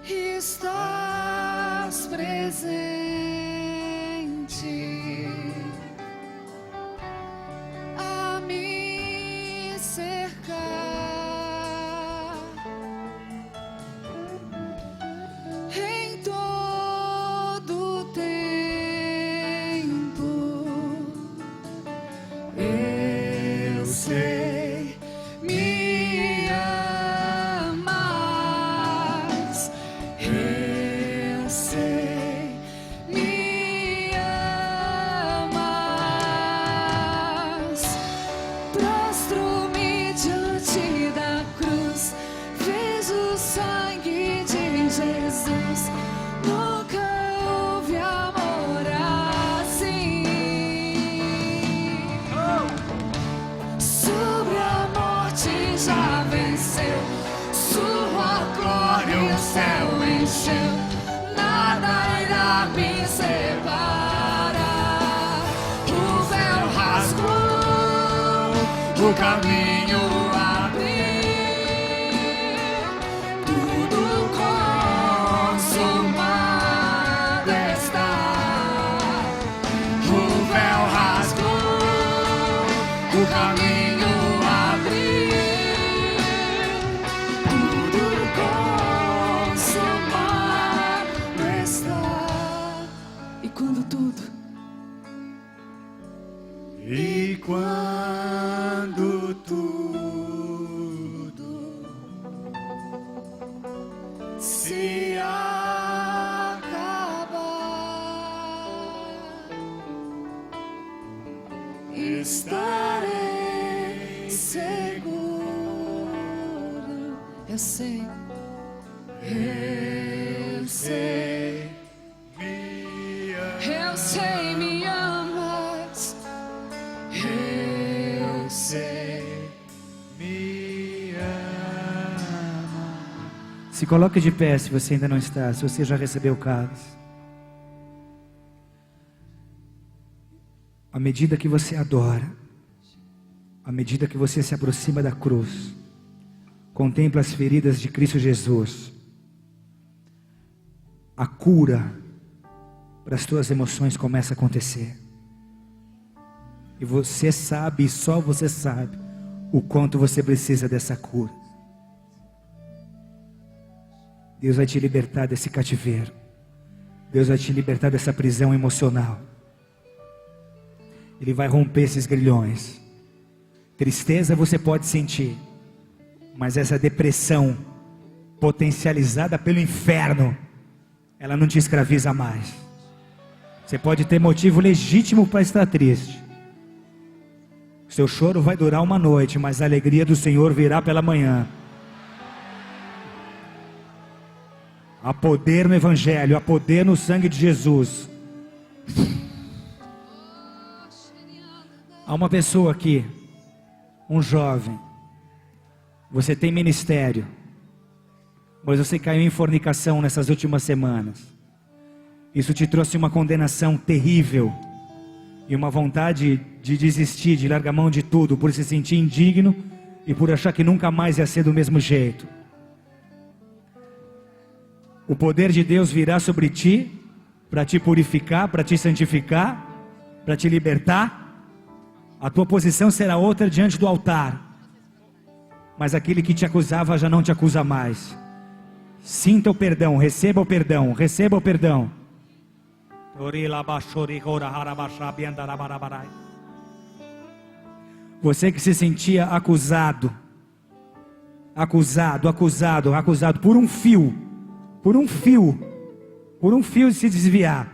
estás presente a me cercar em todo tempo. Eu sei, me amas, eu sei, me amas. Prostro-me diante da cruz, vejo o sangue de Jesus. Nunca houve amor assim. Sobre a morte já venceu, sua glória o céu encheu. Nada irá me separar. O véu rasgou, o caminho abriu, tudo consumado está. O véu rasgou, o caminho abriu, tudo consumado está. E quando tudo se acabar, estarei seguro. Eu sei, eu sei, eu sei, me amas, eu sei, me amas. Se coloque de pé se você ainda não está, se você já recebeu o cálice. À medida que você adora, à medida que você se aproxima da cruz, contempla as feridas de Cristo Jesus. A cura para as tuas emoções começa a acontecer. E você sabe, só você sabe, o quanto você precisa dessa cura. Deus vai te libertar desse cativeiro. Deus vai te libertar dessa prisão emocional. Ele vai romper esses grilhões. Tristeza você pode sentir, mas essa depressão potencializada pelo inferno, ela não te escraviza mais. Você pode ter motivo legítimo para estar triste. Seu choro vai durar uma noite, mas a alegria do Senhor virá pela manhã. Há poder no Evangelho, há poder no sangue de Jesus. Há uma pessoa aqui, um jovem. Você tem ministério, mas você caiu em fornicação nessas últimas semanas. Isso te trouxe uma condenação terrível e uma vontade de desistir, de largar mão de tudo, por se sentir indigno e por achar que nunca mais ia ser do mesmo jeito. O poder de Deus virá sobre ti para te purificar, para te santificar, para te libertar. A tua posição será outra diante do altar, mas aquele que te acusava já não te acusa mais. Sinta o perdão, receba o perdão, receba o perdão. Você que se sentia acusado por um fio de se desviar,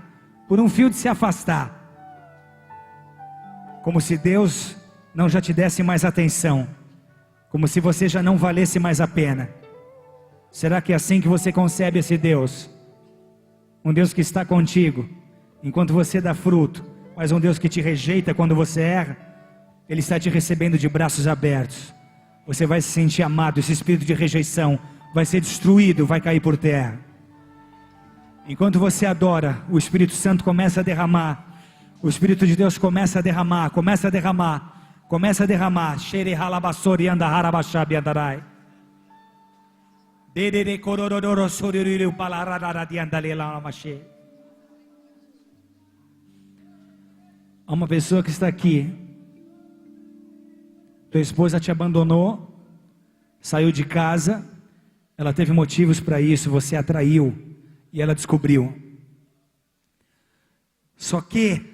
por um fio de se afastar, como se Deus não já te desse mais atenção, como se você já não valesse mais a pena. Será que é assim que você concebe esse Deus? Um Deus que está contigo enquanto você dá fruto, mas um Deus que te rejeita quando você erra. Ele está te recebendo de braços abertos. Você vai se sentir amado. Esse espírito de rejeição vai ser destruído, vai cair por terra. Enquanto você adora, o Espírito Santo começa a derramar. O Espírito de Deus começa a derramar, começa a derramar, começa a derramar. Há uma pessoa que está aqui. Tua esposa te abandonou, saiu de casa, ela teve motivos para isso, você a traiu e ela descobriu. Só que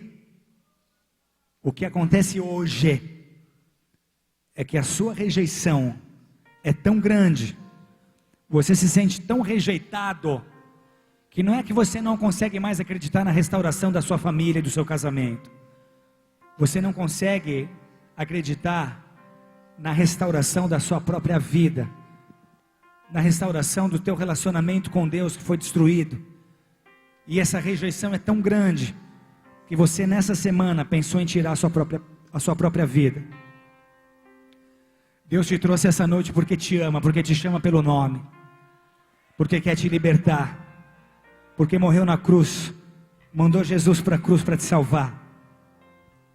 o que acontece hoje é que a sua rejeição é tão grande, você se sente tão rejeitado, que não é que você não consegue mais acreditar na restauração da sua família e do seu casamento. Você não consegue acreditar na restauração da sua própria vida, na restauração do teu relacionamento com Deus que foi destruído. E essa rejeição é tão grande que você nessa semana pensou em tirar a sua própria vida. Deus te trouxe essa noite porque te ama, porque te chama pelo nome, porque quer te libertar, porque morreu na cruz, mandou Jesus para a cruz para te salvar.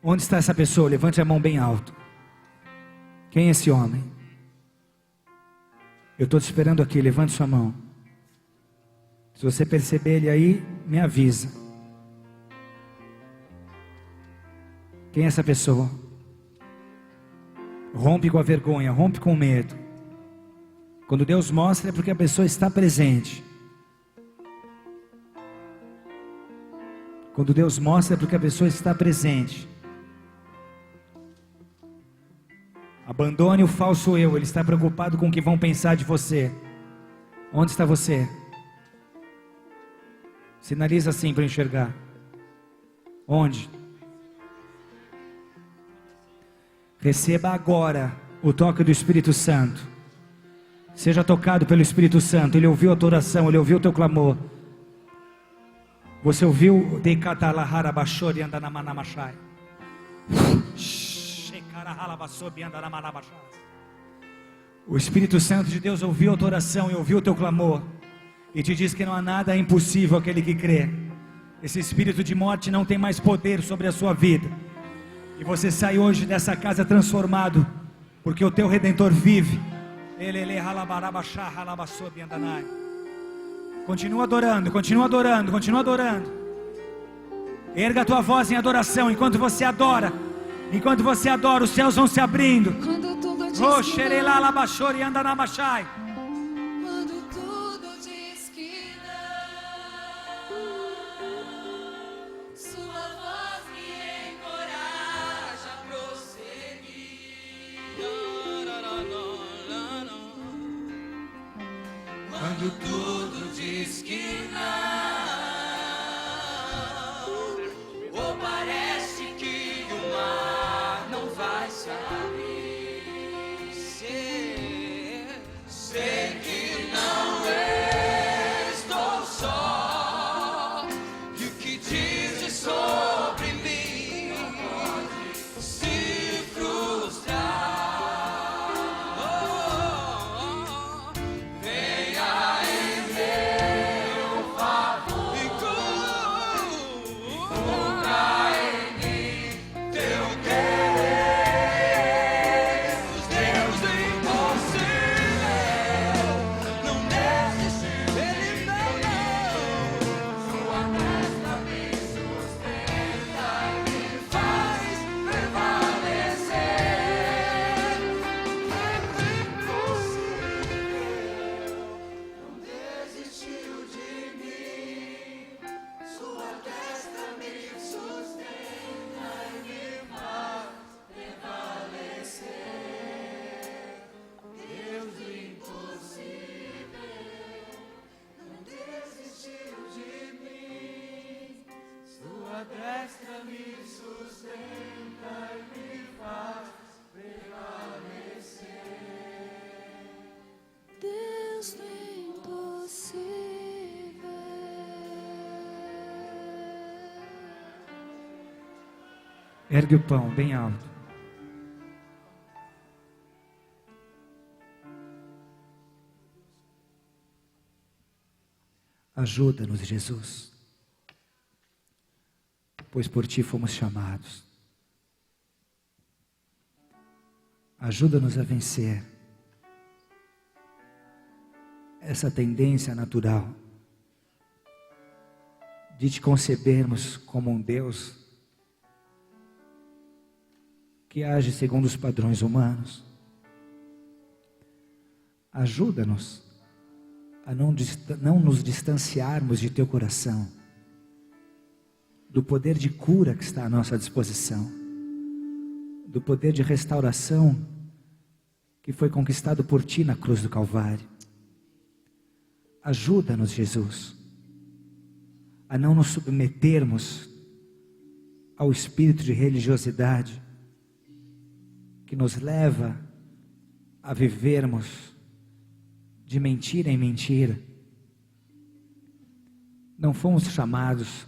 Onde está essa pessoa? Levante a mão bem alto. Quem é esse homem? Eu estou te esperando aqui, levante sua mão. Se você perceber ele aí, me avisa. Quem é essa pessoa? Rompe com a vergonha, rompe com o medo. Quando Deus mostra é porque a pessoa está presente. Quando Deus mostra é porque a pessoa está presente. Abandone o falso eu, ele está preocupado com o que vão pensar de você. Onde está você? Sinaliza assim para enxergar. Onde? Receba agora o toque do Espírito Santo. Seja tocado pelo Espírito Santo. Ele ouviu a tua oração, ele ouviu o teu clamor. Você ouviu? O Espírito Santo de Deus ouviu a tua oração e ouviu o teu clamor, e te diz que não há nada impossível àquele que crê. Esse espírito de morte não tem mais poder sobre a sua vida, e você sai hoje dessa casa transformado, porque o teu Redentor vive, Continua adorando, continua adorando, continua adorando. Erga a tua voz em adoração. Enquanto você adora, os céus vão se abrindo. Quando tudo diz Oh, que xerelá, labachori, anda na machai. quando tudo diz que não, sua voz me encoraja a prosseguir. Quando tudo diz que não, ou parece que o mar não vai se abrir, sei que não estou só, e o que dizes sobre mim se frustrar. Venha em meu favor e cumpra em mim teu querer. Deus impossível, não desiste, Ele não. Sua destra me sustenta e me faz prevalecer. Deus impossível, não desistiu de mim. Sua destra me sustenta e me faz prevalecer. Deus do impossível, não desistiu de mim. Sua destra me sustenta e me faz prevalecer. Deus do impossível. Ergue o pão bem alto. Ajuda-nos, Jesus, pois por Ti fomos chamados. Ajuda-nos a vencer essa tendência natural de Te concebermos como um Deus que age segundo os padrões humanos. Ajuda-nos a não nos distanciarmos de Teu coração, do poder de cura que está à nossa disposição, do poder de restauração que foi conquistado por Ti na cruz do Calvário. Ajuda-nos, Jesus, a não nos submetermos ao espírito de religiosidade que nos leva a vivermos de mentira em mentira. Não fomos chamados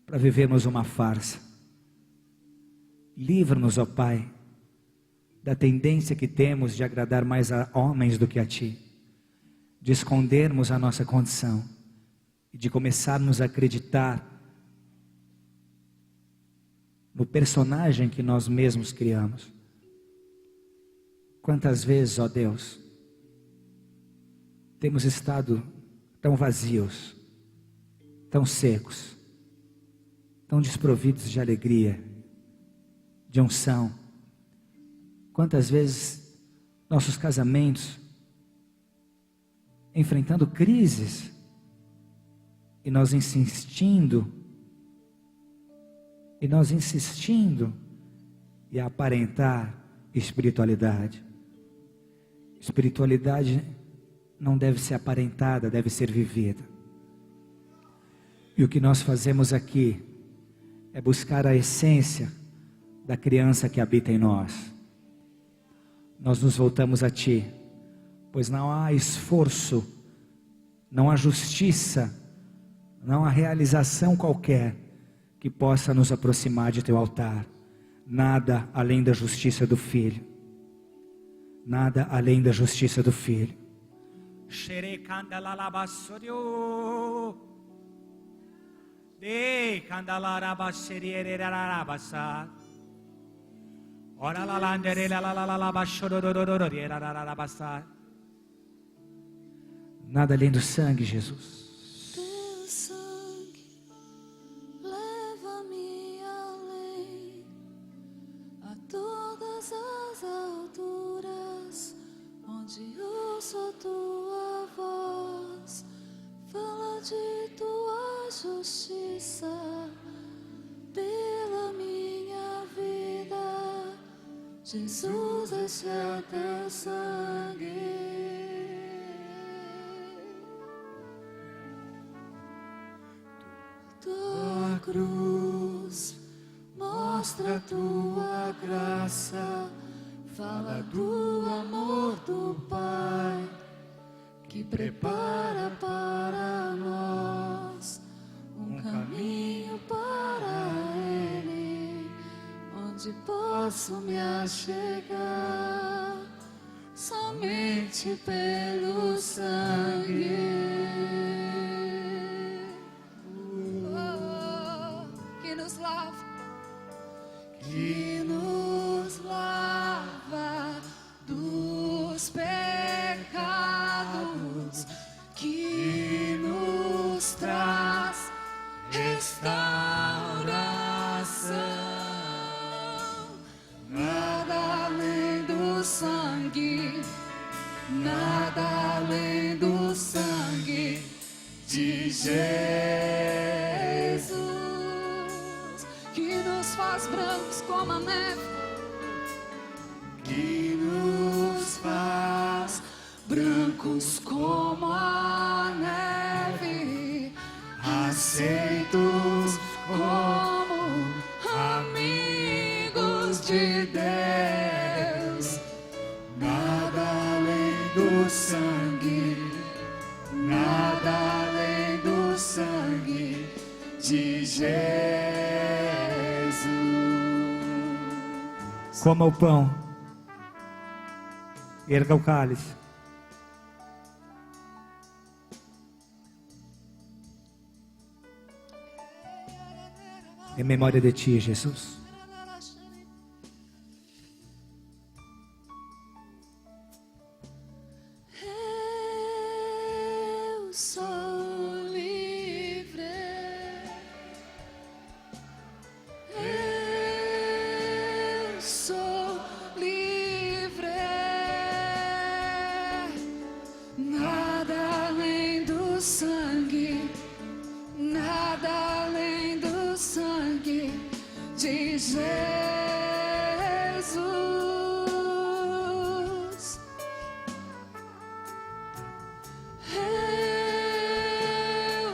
para vivermos uma farsa. Livra-nos, ó Pai, da tendência que temos de agradar mais a homens do que a Ti, de escondermos a nossa condição e de começarmos a acreditar no personagem que nós mesmos criamos. Quantas vezes, ó Deus, temos estado tão vazios, tão secos, tão desprovidos de alegria, de unção. Quantas vezes nossos casamentos enfrentando crises e nós insistindo e aparentar espiritualidade. Espiritualidade não deve ser aparentada, deve ser vivida. E o que nós fazemos aqui é buscar a essência da criança que habita em nós. Nós nos voltamos a Ti, pois não há esforço, não há justiça, não há realização qualquer que possa nos aproximar de Teu altar. Nada além da justiça do Filho. Nada além da justiça do Filho. Nada além do sangue, Jesus. Teu sangue leva-me além, a todas as alturas, onde ouço a tua voz, fala de tua justiça pela minha vida. Jesus, esse é teu sangue. Tua cruz mostra tua graça, fala do amor do Pai que prepara para nós um caminho para Ele, onde posso me achegar somente pelo sangue. Que nos lava dos pecados, que nos traz restauração. Nada além do sangue, nada além do sangue de Jesus, que nos faz brancos como a neve, que nos faz brancos como a neve, aceitos como amigos de Deus. Nada além do sangue, nada além do sangue de Jesus. Coma o pão, erga o cálice. Em memória de ti, Jesus. Eu sou livre. Eu sou livre. Nada além do sangue, nada além do sangue de Jesus. Eu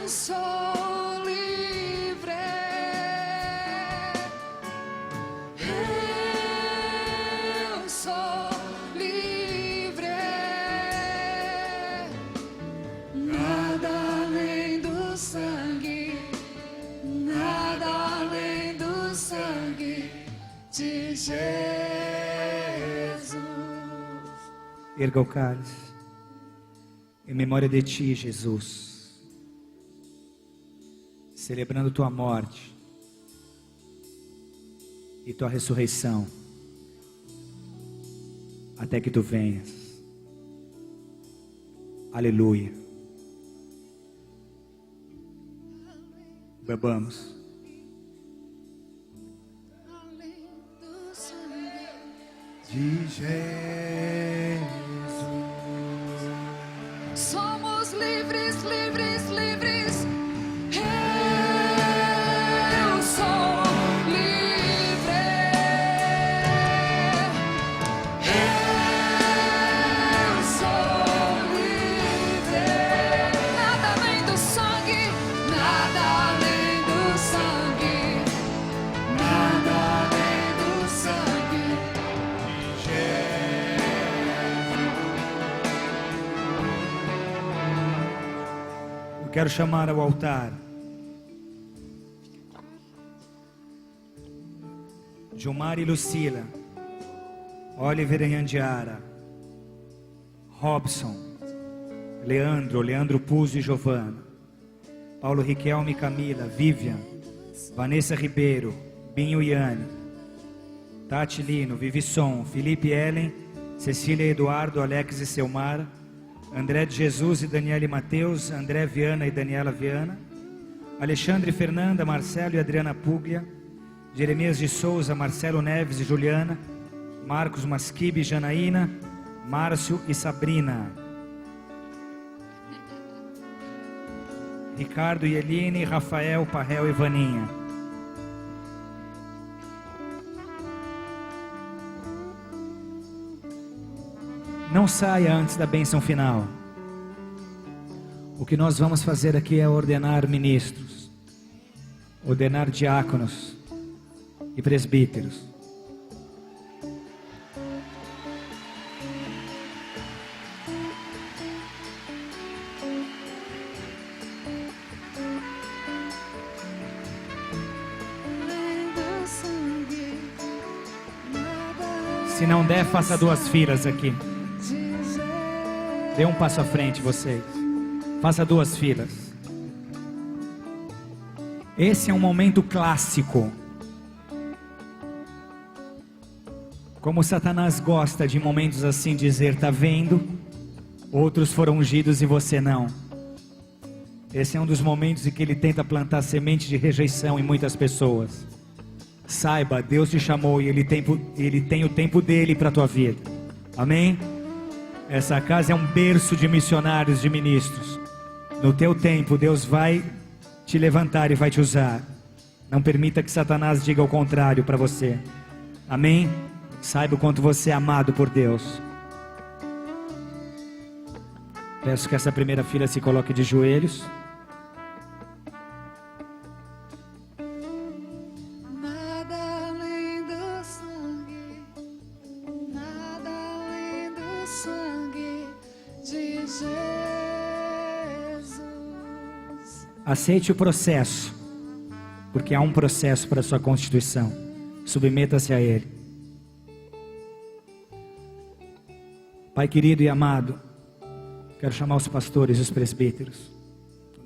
sou livre. Eu sou livre. Nada além do sangue, nada além do sangue de Jesus. Erga o cálice. Em memória de ti, Jesus. Celebrando tua morte e tua ressurreição, até que tu venhas. Aleluia. Bebamos. Além do sangue De Jesus. somos livres, livres, livres. Eu sou livre. Eu sou livre. Nada além do sangue, nada além do sangue, nada além do sangue de Eu quero chamar ao altar Gilmar e Lucila, Oliver e Andiara, Robson, Leandro Puzzo e Giovana, Paulo Riquelme e Camila, Vivian, Vanessa Ribeiro, Binho e Yane, Tati Lino, Vivisson, Felipe e Ellen, Cecília e Eduardo, Alex e Selmar, André de Jesus e Daniele Mateus, André Viana e Daniela Viana, Alexandre Fernanda, Marcelo e Adriana Puglia, Jeremias de Souza, Marcelo Neves e Juliana, Marcos Masquibe e Janaína, Márcio e Sabrina, Ricardo e Eline, Rafael, Parrel e Vaninha. Não saia antes da bênção final. O que nós vamos fazer aqui é ordenar ministros, ordenar diáconos e presbíteros. Se não der, faça 2 filas aqui. Dê um passo à frente, vocês. Faça 2 filas. Esse é um momento clássico. Como Satanás gosta de momentos assim, dizer, tá vendo? Outros foram ungidos e você não. Esse é um dos momentos em que ele tenta plantar semente de rejeição em muitas pessoas. Saiba, Deus te chamou e Ele tem o tempo dele para a tua vida. Amém? Essa casa é um berço de missionários, de ministros. No teu tempo, Deus vai te levantar e vai te usar. Não permita que Satanás diga o contrário para você. Amém? Saiba o quanto você é amado por Deus. Peço que essa primeira fila se coloque de joelhos. Aceite o processo, porque há um processo para a sua constituição. Submeta-se a ele. Pai querido e amado, quero chamar os pastores e os presbíteros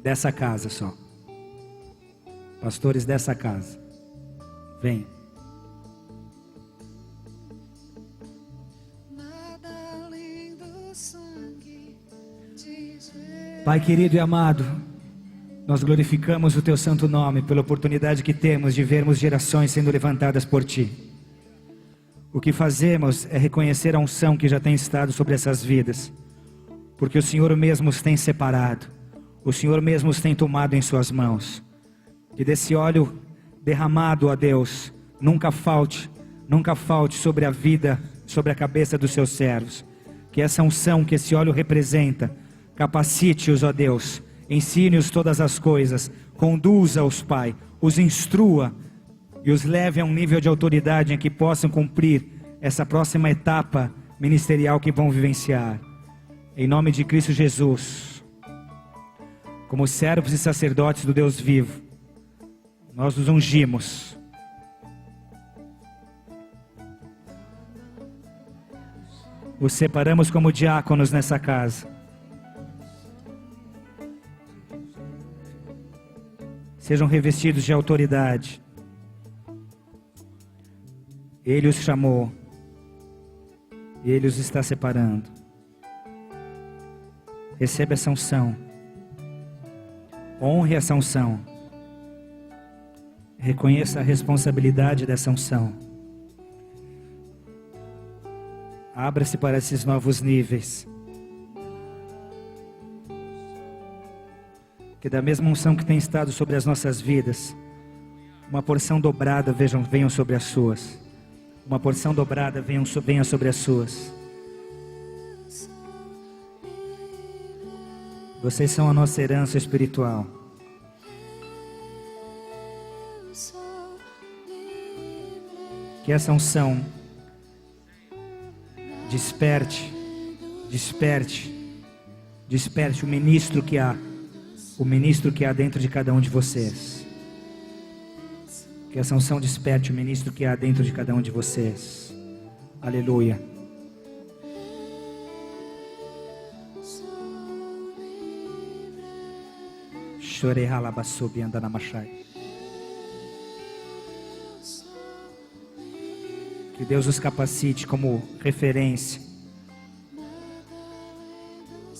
dessa casa só. Pastores dessa casa, vem. Pai querido e amado, nós glorificamos o Teu santo nome pela oportunidade que temos de vermos gerações sendo levantadas por Ti. O que fazemos é reconhecer a unção que já tem estado sobre essas vidas, porque o Senhor mesmo os tem separado, o Senhor mesmo os tem tomado em Suas mãos. Que desse óleo derramado, ó Deus, nunca falte sobre a vida, sobre a cabeça dos Seus servos. Que essa unção que esse óleo representa, capacite-os, ó Deus, ensine-os todas as coisas, conduza-os, Pai, os instrua e os leve a um nível de autoridade em que possam cumprir essa próxima etapa ministerial que vão vivenciar. Em nome de Cristo Jesus, como servos e sacerdotes do Deus vivo, nós os ungimos. Os separamos como diáconos nessa casa. Sejam revestidos de autoridade. Ele os chamou. Ele os está separando. Receba essa unção. Honre essa unção. Reconheça a responsabilidade dessa unção. Abra-se para esses novos níveis. Que da mesma unção que tem estado sobre as nossas vidas, uma porção dobrada venham sobre as suas. Uma porção dobrada venha sobre as suas. Vocês são a nossa herança espiritual. Que essa unção desperte o ministro que há. O ministro que há dentro de cada um de vocês. Que essa unção desperte o ministro que há dentro de cada um de vocês. Aleluia. Chorei ralabaçubi andando machai. Que Deus os capacite como referência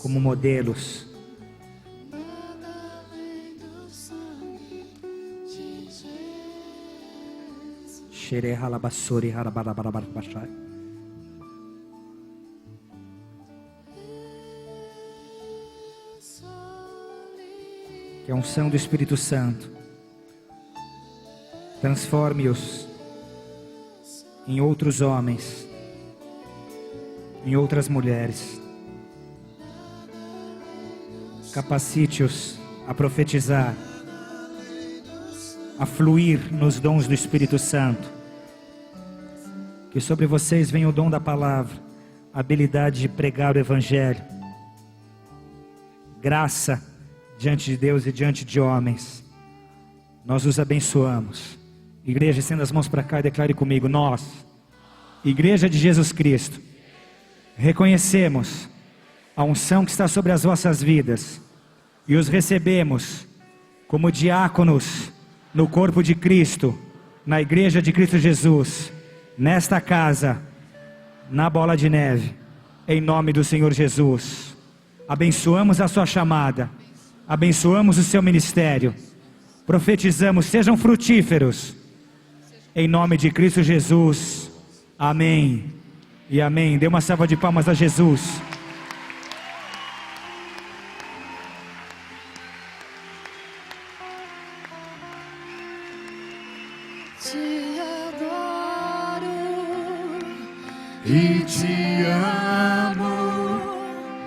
como modelos. nada além do sangue de Jesus. Xere halabassori harabarabarabarabashai. Que a unção do Espírito Santo transforme-os em outros homens, em outras mulheres. Capacite-os a profetizar, a fluir nos dons do Espírito Santo. Que sobre vocês venha o dom da palavra, a habilidade de pregar o Evangelho, graça diante de Deus e diante de homens. Nós os abençoamos. Igreja, estenda as mãos para cá e declare comigo: nós, Igreja de Jesus Cristo, reconhecemos a unção que está sobre as vossas vidas e os recebemos como diáconos no corpo de Cristo, na Igreja de Cristo Jesus, nesta casa, na Bola de Neve, em nome do Senhor Jesus. Abençoamos a sua chamada, abençoamos o seu ministério, profetizamos: sejam frutíferos, em nome de Cristo Jesus. Amém e amém. Dê uma salva de palmas a Jesus. Te adoro E te amo,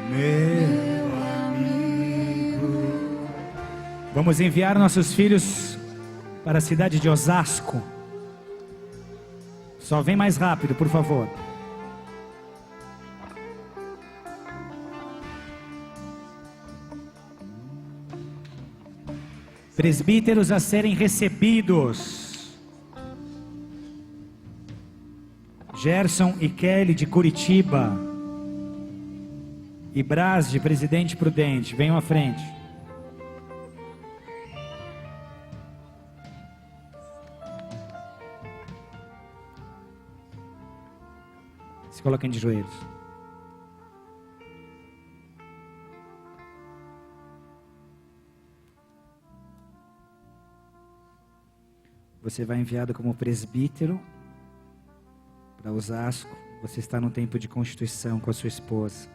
meu amigo. Vamos enviar nossos filhos para a cidade de Osasco. Só vem mais rápido, por favor. Presbíteros a serem recebidos: Gerson e Kelly de Curitiba, e Brás de Presidente Prudente. Venham à frente. Se coloquem de joelhos. Você vai enviado como presbítero para Osasco. Você está no tempo de constituição com a sua esposa.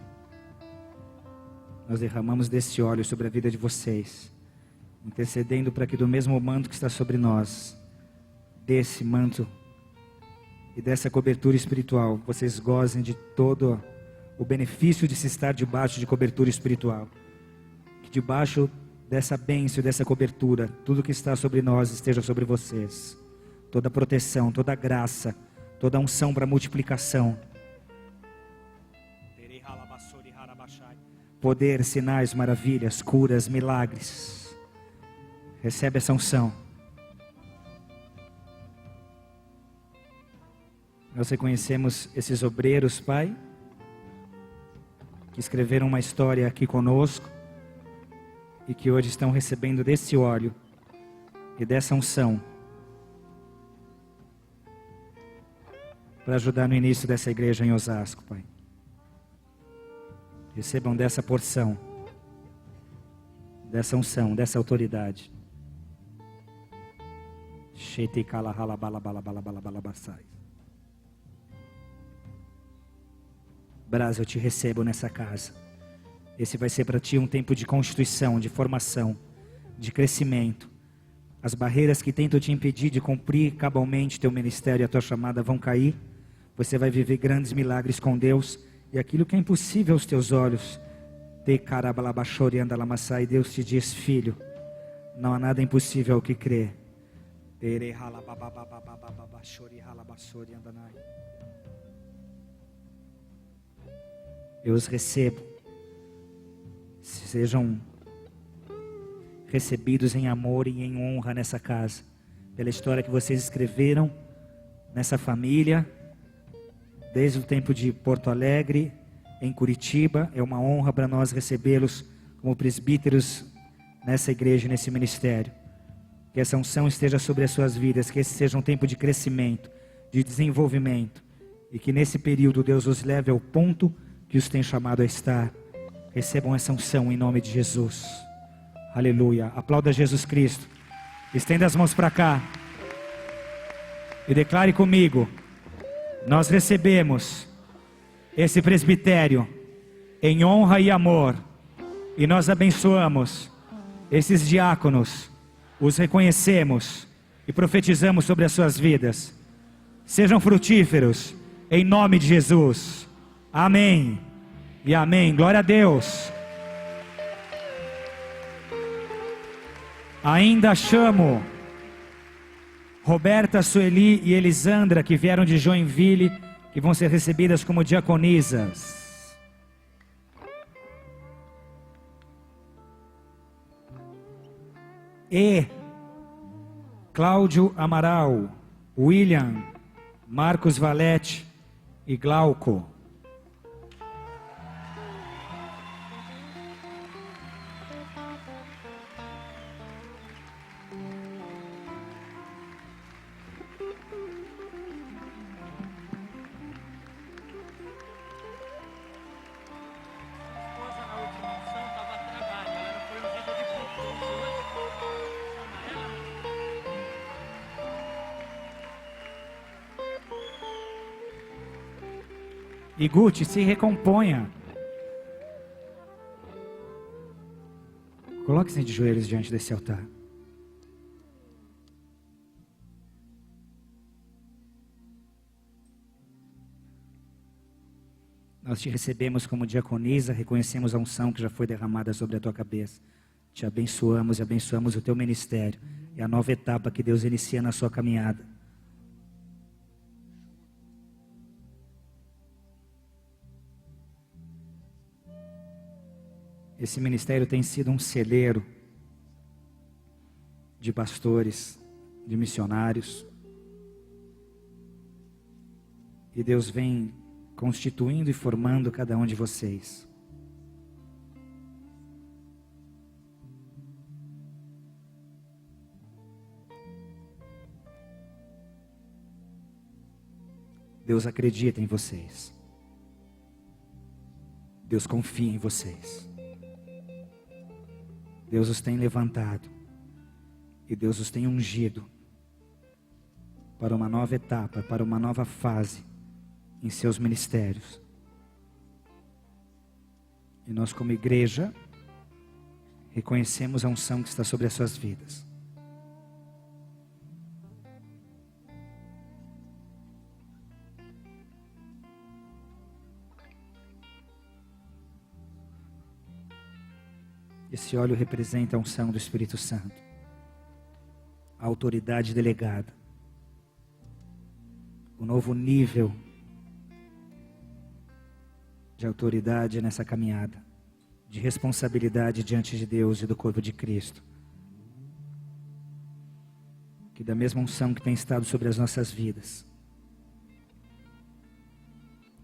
Nós derramamos desse óleo sobre a vida de vocês, intercedendo para que do mesmo manto que está sobre nós, desse manto e dessa cobertura espiritual, vocês gozem de todo o benefício de se estar debaixo de cobertura espiritual. Que debaixo dessa bênção e dessa cobertura, tudo que está sobre nós esteja sobre vocês. Toda proteção, toda graça, toda unção para multiplicação. Poder, sinais, maravilhas, curas, milagres. Recebe essa unção. Nós reconhecemos esses obreiros, Pai, que escreveram uma história aqui conosco e que hoje estão recebendo desse óleo e dessa unção para ajudar no início dessa igreja em Osasco, Pai. Recebam dessa porção, dessa unção, dessa autoridade. Brás, eu te recebo nessa casa. Esse vai ser para ti um tempo de constituição, de formação, de crescimento. As barreiras que tentam te impedir de cumprir cabalmente teu ministério e a tua chamada vão cair. Você vai viver grandes milagres com Deus. E aquilo que é impossível aos teus olhos, Deus te diz: filho, não há nada impossível ao que crer. Eu os recebo. Sejam recebidos em amor e em honra nessa casa, pela história que vocês escreveram nessa família, desde o tempo de Porto Alegre, em Curitiba. É uma honra para nós recebê-los como presbíteros nessa igreja, nesse ministério. Que essa unção esteja sobre as suas vidas, que esse seja um tempo de crescimento, de desenvolvimento, e que nesse período Deus os leve ao ponto que os tem chamado a estar. Recebam essa unção em nome de Jesus. Aleluia. Aplauda Jesus Cristo. Estenda as mãos para cá. E declare comigo: nós recebemos esse presbitério em honra e amor. E nós abençoamos esses diáconos. Os reconhecemos e profetizamos sobre as suas vidas. Sejam frutíferos em nome de Jesus. Amém e amém. Glória a Deus. Ainda chamo Roberta, Sueli e Elisandra, que vieram de Joinville, que vão ser recebidas como diaconisas. E Cláudio Amaral, William, Marcos Valete e Glauco. E Guti, se recomponha. Coloque-se de joelhos diante desse altar. Nós te recebemos como diaconisa, reconhecemos a unção que já foi derramada sobre a tua cabeça. Te abençoamos e abençoamos o teu ministério. É a nova etapa que Deus inicia na sua caminhada. Esse ministério tem sido um celeiro de pastores, de missionários. E Deus vem constituindo e formando cada um de vocês. Deus acredita em vocês. Deus confia em vocês. Deus os tem levantado e Deus os tem ungido para uma nova etapa, para uma nova fase em seus ministérios. E nós, como igreja, reconhecemos a unção que está sobre as suas vidas. Esse óleo representa a unção do Espírito Santo, a autoridade delegada, o novo nível de autoridade nessa caminhada, de responsabilidade diante de Deus e do corpo de Cristo. Que da mesma unção que tem estado sobre as nossas vidas,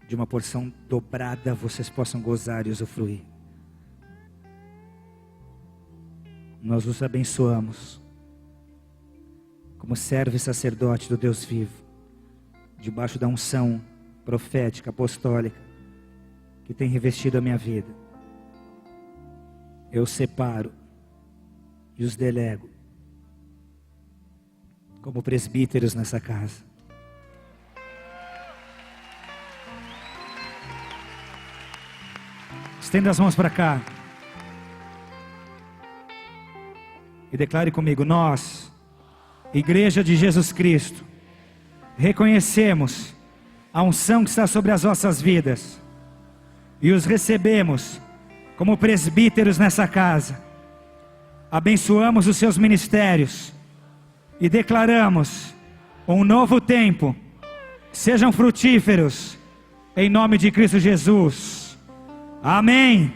de uma porção dobrada vocês possam gozar e usufruir. Nós os abençoamos como servo e sacerdote do Deus vivo, debaixo da unção profética, apostólica, que tem revestido a minha vida. Eu separo e os delego como presbíteros nessa casa. Estenda as mãos para cá. E declare comigo: nós, Igreja de Jesus Cristo, reconhecemos a unção que está sobre as nossas vidas e os recebemos como presbíteros nessa casa. Abençoamos os seus ministérios e declaramos um novo tempo. Sejam frutíferos em nome de Cristo Jesus. Amém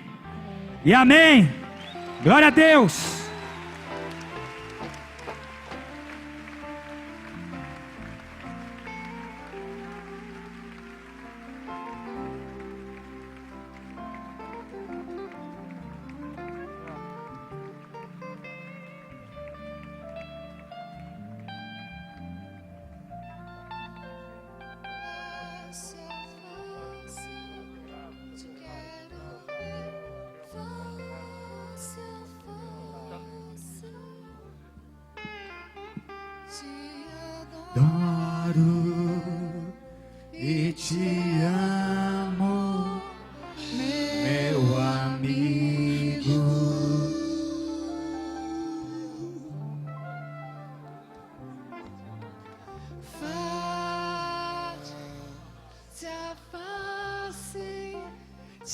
e amém. Glória a Deus.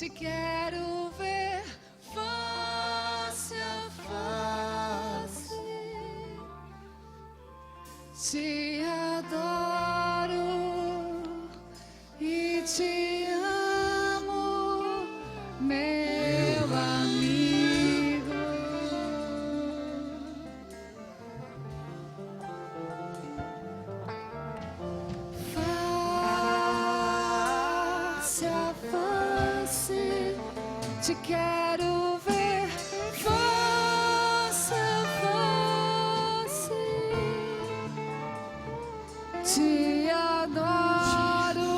te quero ver face a face, te adoro e te amo, meu amigo. Face a face, te quero ver face a face, te adoro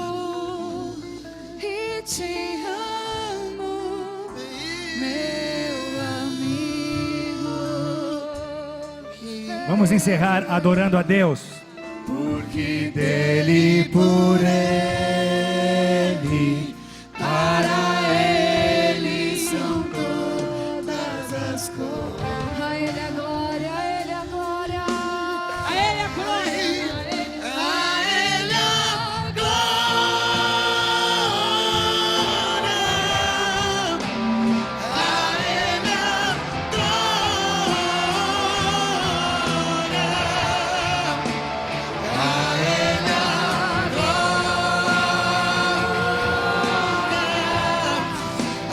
e te amo, meu amigo. Vamos encerrar adorando a Deus. Porque dele, por ele, para ele são todas as coisas. A Ele a glória, a Ele a glória, a Ele a glória, A ele a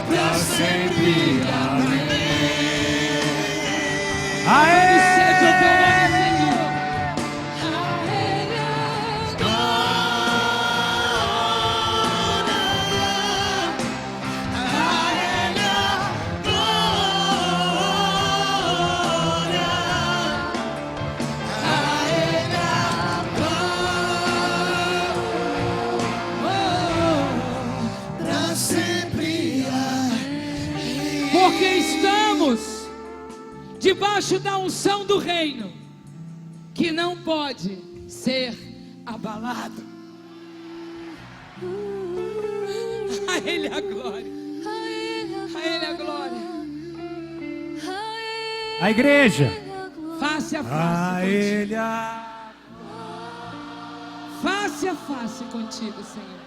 pra sempre. Aê! seja o teu nome, Senhor. A Ele a Pra sempre. Porque estamos debaixo da unção do reino, que não pode ser abalado. A Ele a glória, a Ele a glória. A igreja. Face a A face contigo. Ele Face a face contigo, Senhor.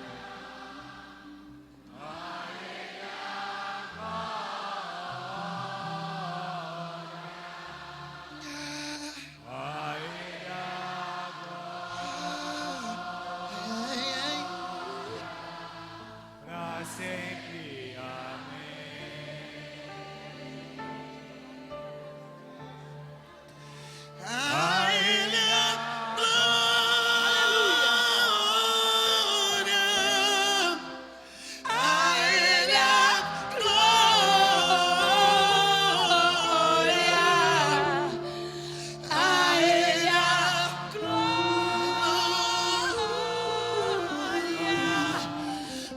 pra sempre. A ele a glória. A ele a glória. A ele a glória.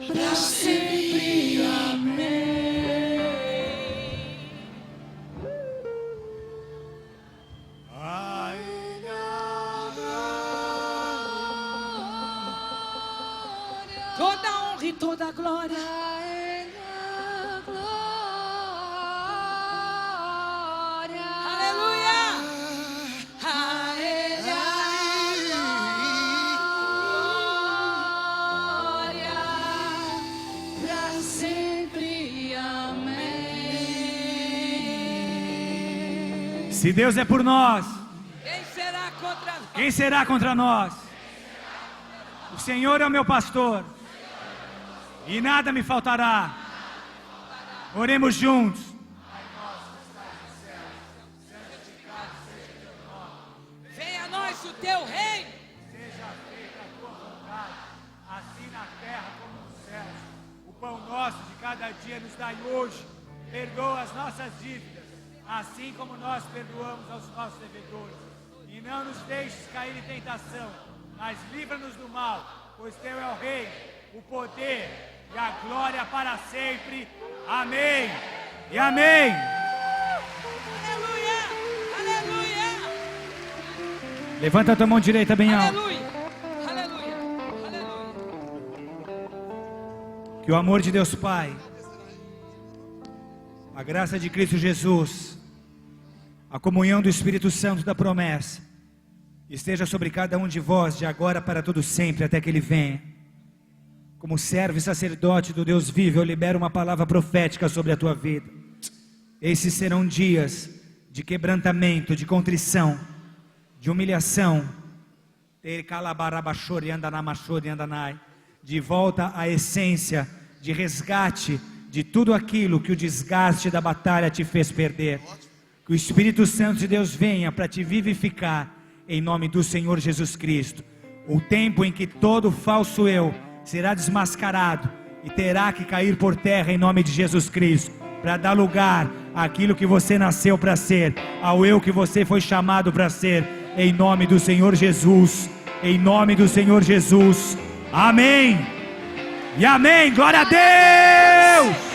Pra sempre. A Ele Toda a honra e toda a glória. A Ele a glória. Aleluia. A Ele a glória. Pra sempre. Amém. Se Deus é por nós, Quem será contra nós? quem será contra nós? O Senhor é o meu pastor, e nada me faltará. Oremos juntos. Venha a nós o teu reino. Seja feita a tua vontade, assim na terra como nos céus. O pão nosso de cada dia nos dai hoje. Perdoa as nossas dívidas, assim como nós perdoamos aos nossos devedores. E não nos deixes cair em tentação, mas livra-nos do mal, pois teu é o reino, o poder e a glória para sempre. Amém e amém. Aleluia. Aleluia. Levanta a tua mão direita bem alto. Aleluia. Aleluia. Aleluia. Que o amor de Deus Pai, a graça de Cristo Jesus, a comunhão do Espírito Santo da promessa, esteja sobre cada um de vós, de agora para todo sempre, até que Ele venha. como servo e sacerdote do Deus vivo, eu libero uma palavra profética sobre a tua vida. Esses serão dias de quebrantamento, de contrição, de humilhação, de volta à essência, de resgate de tudo aquilo que o desgaste da batalha te fez perder. Que o Espírito Santo de Deus venha para te vivificar, em nome do Senhor Jesus Cristo. O tempo em que todo falso eu será desmascarado e terá que cair por terra em nome de Jesus Cristo, para dar lugar àquilo que você nasceu para ser, ao eu que você foi chamado para ser, em nome do Senhor Jesus, em nome do Senhor Jesus. Amém e amém. Glória a Deus.